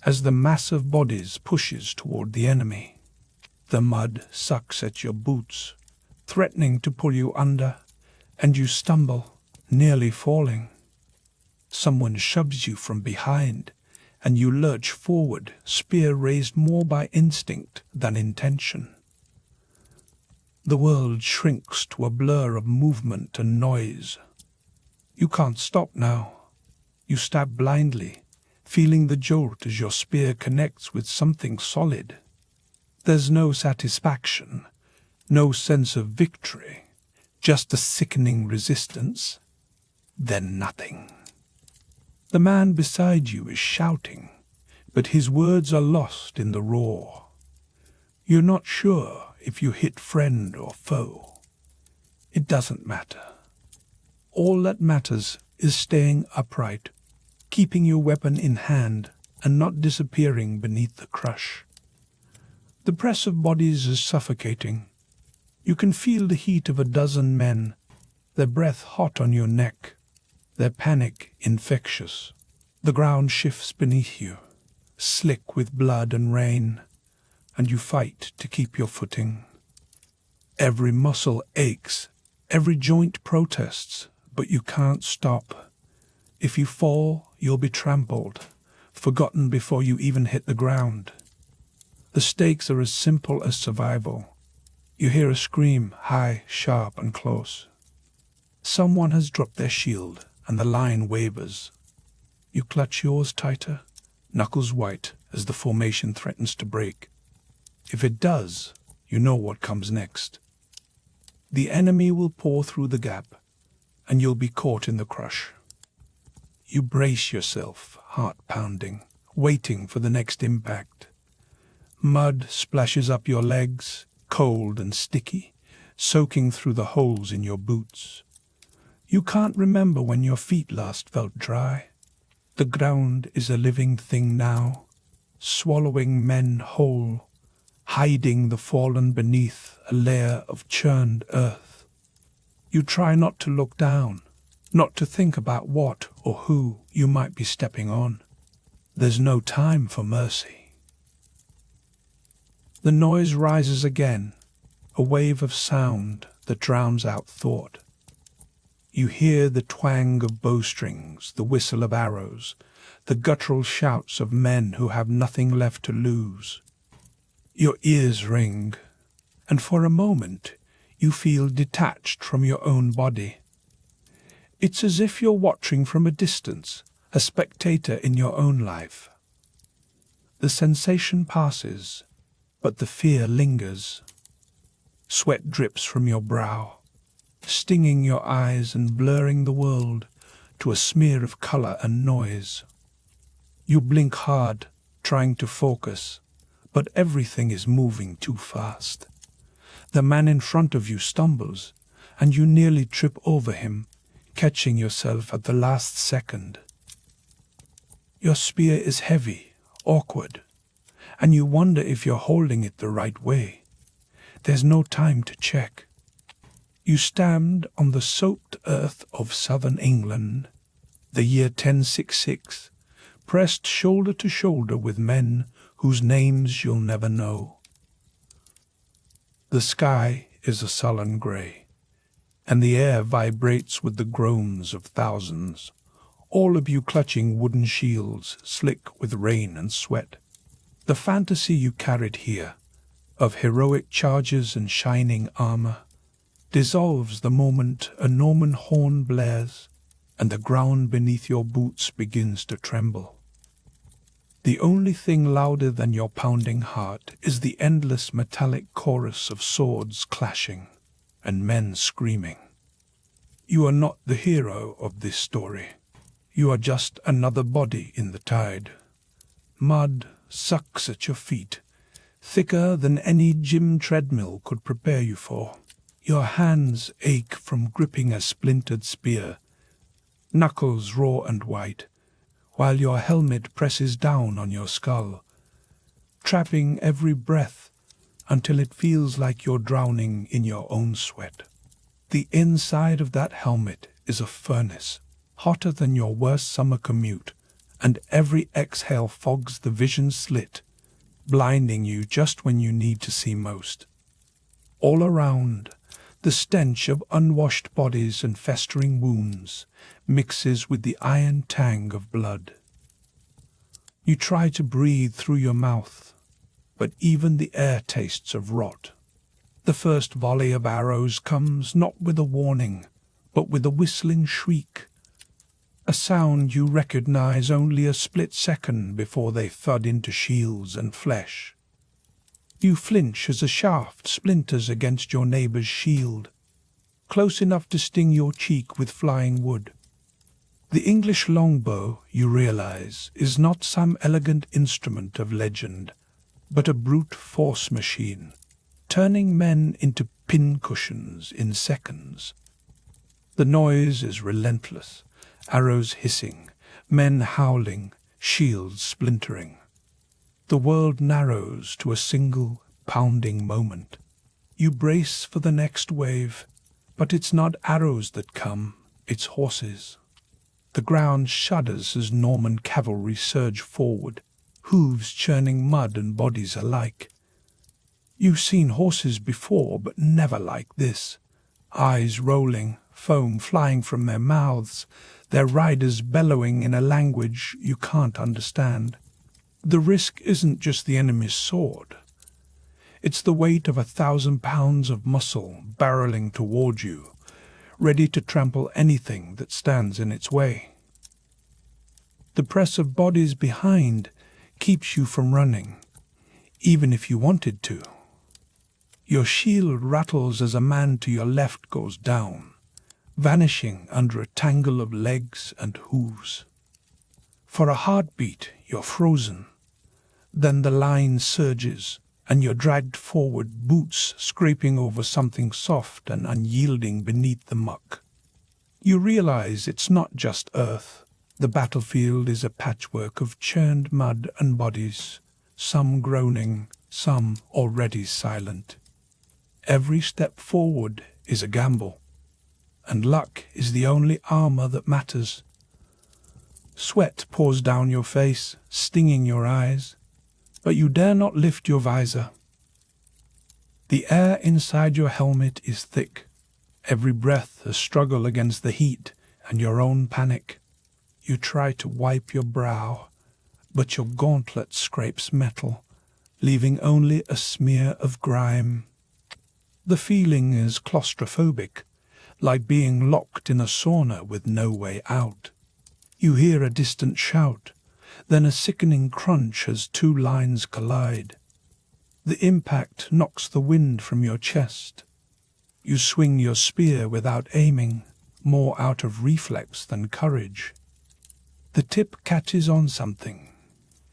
as the mass of bodies pushes toward the enemy. The mud sucks at your boots, threatening to pull you under, and you stumble, nearly falling. Someone shoves you from behind, and you lurch forward, spear raised more by instinct than intention. The world shrinks to a blur of movement and noise. You can't stop now. You stab blindly, feeling the jolt as your spear connects with something solid. There's no satisfaction, no sense of victory, just a sickening resistance, then nothing. The man beside you is shouting, but his words are lost in the roar. You're not sure if you hit friend or foe. It doesn't matter. All that matters is staying upright, keeping your weapon in hand and not disappearing beneath the crush. The press of bodies is suffocating. You can feel the heat of a dozen men, their breath hot on your neck, their panic infectious. The ground shifts beneath you, slick with blood and rain, and you fight to keep your footing. Every muscle aches, every joint protests, but you can't stop. If you fall, you'll be trampled, forgotten before you even hit the ground. The stakes are as simple as survival. You hear a scream, high, sharp, and close. Someone has dropped their shield, and the line wavers. You clutch yours tighter, knuckles white as the formation threatens to break. If it does, you know what comes next. The enemy will pour through the gap, and you'll be caught in the crush. You brace yourself, heart pounding, waiting for the next impact. Mud splashes up your legs, cold and sticky, soaking through the holes in your boots. You can't remember when your feet last felt dry. The ground is a living thing now, swallowing men whole, hiding the fallen beneath a layer of churned earth. You try not to look down, not to think about what or who you might be stepping on. There's no time for mercy. The noise rises again, a wave of sound that drowns out thought. You hear the twang of bowstrings, the whistle of arrows, the guttural shouts of men who have nothing left to lose. Your ears ring, and for a moment you feel detached from your own body. It's as if you're watching from a distance, a spectator in your own life. The sensation passes, but the fear lingers. Sweat drips from your brow, stinging your eyes and blurring the world to a smear of color and noise. You blink hard, trying to focus, but everything is moving too fast. The man in front of you stumbles, and you nearly trip over him, catching yourself at the last second. Your spear is heavy, awkward, and you wonder if you're holding it the right way. There's no time to check. You stand on the soaked earth of southern England, the year 1066, pressed shoulder to shoulder with men whose names you'll never know. The sky is a sullen grey, and the air vibrates with the groans of thousands, all of you clutching wooden shields slick with rain and sweat. The fantasy you carried here, of heroic charges and shining armor, dissolves the moment a Norman horn blares and the ground beneath your boots begins to tremble. The only thing louder than your pounding heart is the endless metallic chorus of swords clashing and men screaming. You are not the hero of this story. You are just another body in the tide. Mud sucks at your feet, thicker than any gym treadmill could prepare you for. Your hands ache from gripping a splintered spear, knuckles raw and white, while your helmet presses down on your skull, trapping every breath until it feels like you're drowning in your own sweat. The inside of that helmet is a furnace, hotter than your worst summer commute, and every exhale fogs the vision slit, blinding you just when you need to see most. All around, the stench of unwashed bodies and festering wounds mixes with the iron tang of blood. You try to breathe through your mouth, but even the air tastes of rot. The first volley of arrows comes not with a warning, but with a whistling shriek, a sound you recognize only a split second before they thud into shields and flesh. You flinch as a shaft splinters against your neighbor's shield, close enough to sting your cheek with flying wood. The English longbow, you realize, is not some elegant instrument of legend, but a brute force machine, turning men into pincushions in seconds. The noise is relentless, arrows hissing, men howling, shields splintering. The world narrows to a single pounding moment. You brace for the next wave, but it's not arrows that come, it's horses. The ground shudders as Norman cavalry surge forward, hooves churning mud and bodies alike. You've seen horses before, but never like this. Eyes rolling, foam flying from their mouths, their riders bellowing in a language you can't understand. The risk isn't just the enemy's sword. It's the weight of 1,000 pounds of muscle barreling toward you, ready to trample anything that stands in its way. The press of bodies behind keeps you from running, even if you wanted to. Your shield rattles as a man to your left goes down, vanishing under a tangle of legs and hooves. For a heartbeat, you're frozen. Then the line surges, and you're dragged forward, boots scraping over something soft and unyielding beneath the muck. You realize it's not just earth. The battlefield is a patchwork of churned mud and bodies, some groaning, some already silent. Every step forward is a gamble, and luck is the only armor that matters. Sweat pours down your face, stinging your eyes, but you dare not lift your visor. The air inside your helmet is thick, every breath a struggle against the heat and your own panic. You try to wipe your brow, but your gauntlet scrapes metal, leaving only a smear of grime. The feeling is claustrophobic, like being locked in a sauna with no way out. You hear a distant shout, then a sickening crunch as two lines collide. The impact knocks the wind from your chest. You swing your spear without aiming, more out of reflex than courage. The tip catches on something,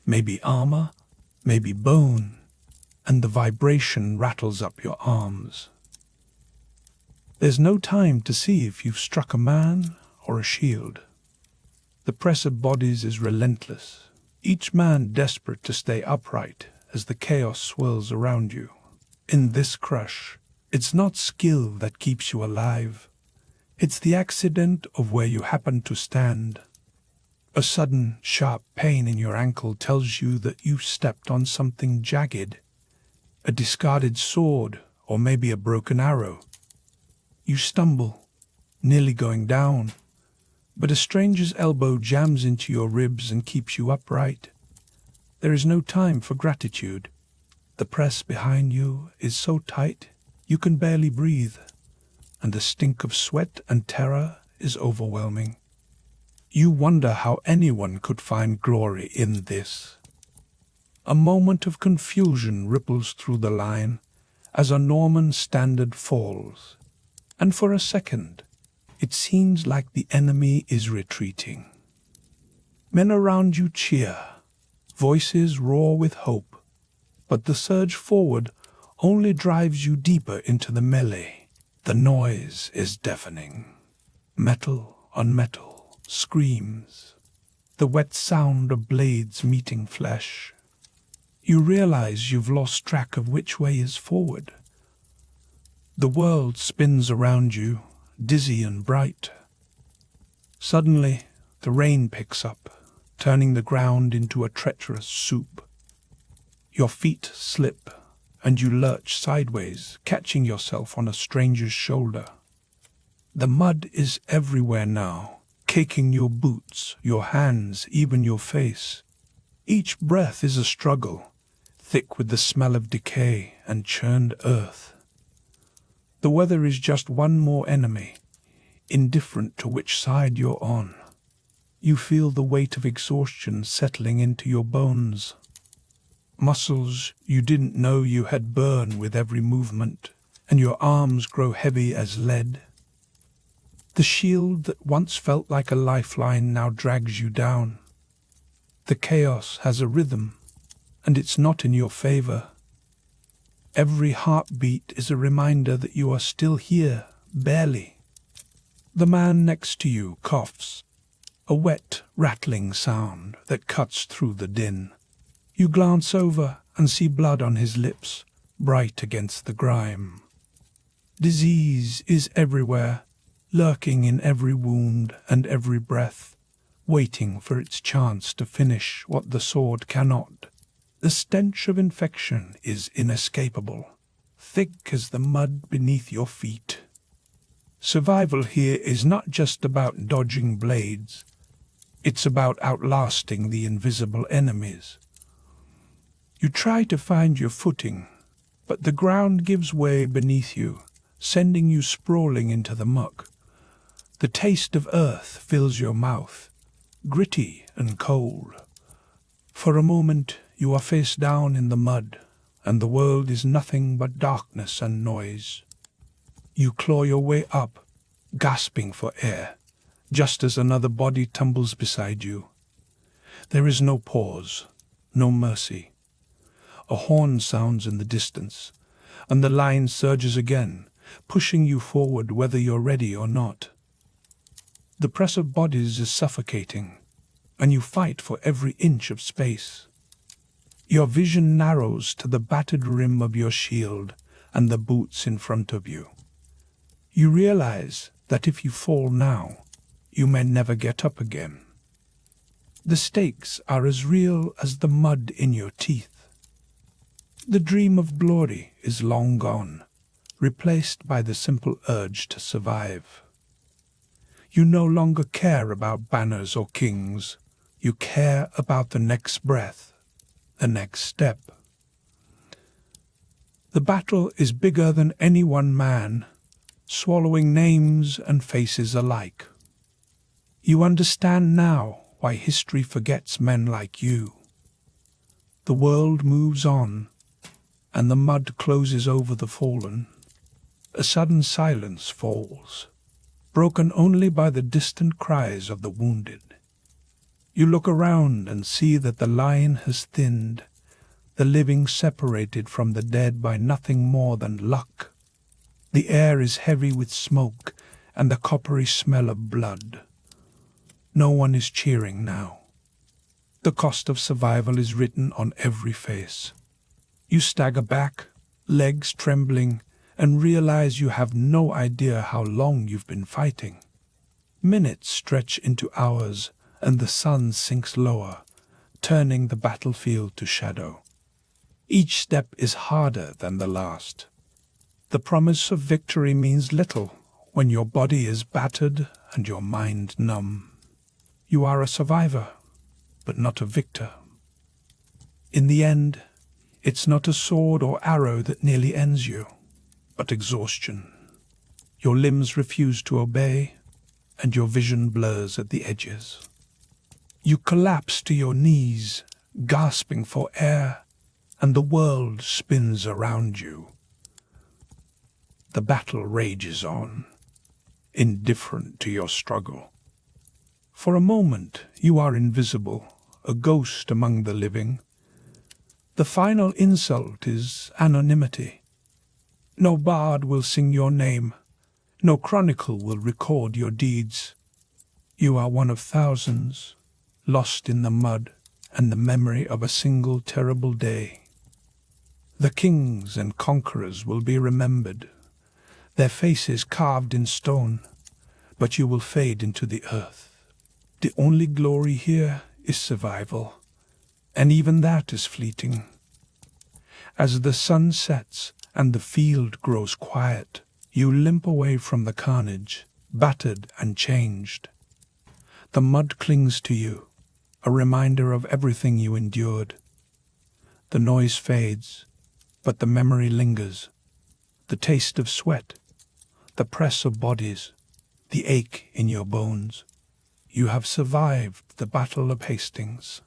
maybe armor, maybe bone, and the vibration rattles up your arms. There's no time to see if you've struck a man or a shield. The press of bodies is relentless, each man desperate to stay upright as the chaos swirls around you. In this crush, it's not skill that keeps you alive. It's the accident of where you happen to stand. A sudden, sharp pain in your ankle tells you that you've stepped on something jagged, a discarded sword or maybe a broken arrow. You stumble, nearly going down, but a stranger's elbow jams into your ribs and keeps you upright. There is no time for gratitude. The press behind you is so tight you can barely breathe, and the stink of sweat and terror is overwhelming. You wonder how anyone could find glory in this. A moment of confusion ripples through the line as a Norman standard falls, and for a second it seems like the enemy is retreating. Men around you cheer, voices roar with hope, but the surge forward only drives you deeper into the melee. The noise is deafening. Metal on metal screams, the wet sound of blades meeting flesh. You realize you've lost track of which way is forward. The world spins around you, dizzy and bright. Suddenly, the rain picks up, turning the ground into a treacherous soup. Your feet slip, and you lurch sideways, catching yourself on a stranger's shoulder. The mud is everywhere now, caking your boots, your hands, even your face. Each breath is a struggle, thick with the smell of decay and churned earth. The weather is just one more enemy, indifferent to which side you're on. You feel the weight of exhaustion settling into your bones. Muscles you didn't know you had burn with every movement, and your arms grow heavy as lead. The shield that once felt like a lifeline now drags you down. The chaos has a rhythm, and it's not in your favor. Every heartbeat is a reminder that you are still here, barely. The man next to you coughs, a wet, rattling sound that cuts through the din. You glance over and see blood on his lips, bright against the grime. Disease is everywhere, lurking in every wound and every breath, waiting for its chance to finish what the sword cannot. The stench of infection is inescapable, thick as the mud beneath your feet. Survival here is not just about dodging blades. It's about outlasting the invisible enemies. You try to find your footing, but the ground gives way beneath you, sending you sprawling into the muck. The taste of earth fills your mouth, gritty and cold. For a moment you are face down in the mud, and the world is nothing but darkness and noise. You claw your way up, gasping for air, just as another body tumbles beside you. There is no pause, no mercy. A horn sounds in the distance, and the line surges again, pushing you forward whether you're ready or not. The press of bodies is suffocating, and you fight for every inch of space. Your vision narrows to the battered rim of your shield and the boots in front of you. You realize that if you fall now, you may never get up again. The stakes are as real as the mud in your teeth. The dream of glory is long gone, replaced by the simple urge to survive. You no longer care about banners or kings. You care about the next breath, the next step. The battle is bigger than any one man, swallowing names and faces alike. You understand now why history forgets men like you. The world moves on, and the mud closes over the fallen. A sudden silence falls, broken only by the distant cries of the wounded. You look around and see that the line has thinned, the living separated from the dead by nothing more than luck. The air is heavy with smoke and the coppery smell of blood. No one is cheering now. The cost of survival is written on every face. You stagger back, legs trembling, and realize you have no idea how long you've been fighting. Minutes stretch into hours, and the sun sinks lower, turning the battlefield to shadow. Each step is harder than the last. The promise of victory means little when your body is battered and your mind numb. You are a survivor, but not a victor. In the end, it's not a sword or arrow that nearly ends you, but exhaustion. Your limbs refuse to obey, and your vision blurs at the edges. You collapse to your knees, gasping for air, and the world spins around you. The battle rages on, indifferent to your struggle. For a moment, you are invisible, a ghost among the living. The final insult is anonymity. No bard will sing your name. No chronicle will record your deeds. You are one of thousands, lost in the mud and the memory of a single terrible day. The kings and conquerors will be remembered, their faces carved in stone, but you will fade into the earth. The only glory here is survival, and even that is fleeting. As the sun sets and the field grows quiet, you limp away from the carnage, battered and changed. The mud clings to you, a reminder of everything you endured. The noise fades, but the memory lingers. The taste of sweat, the press of bodies, the ache in your bones. You have survived the Battle of Hastings,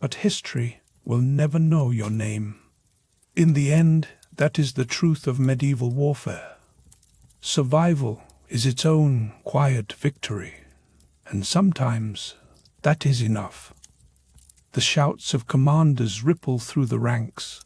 but history will never know your name. In the end, that is the truth of medieval warfare. Survival is its own quiet victory, and sometimes that is enough. The shouts of commanders ripple through the ranks,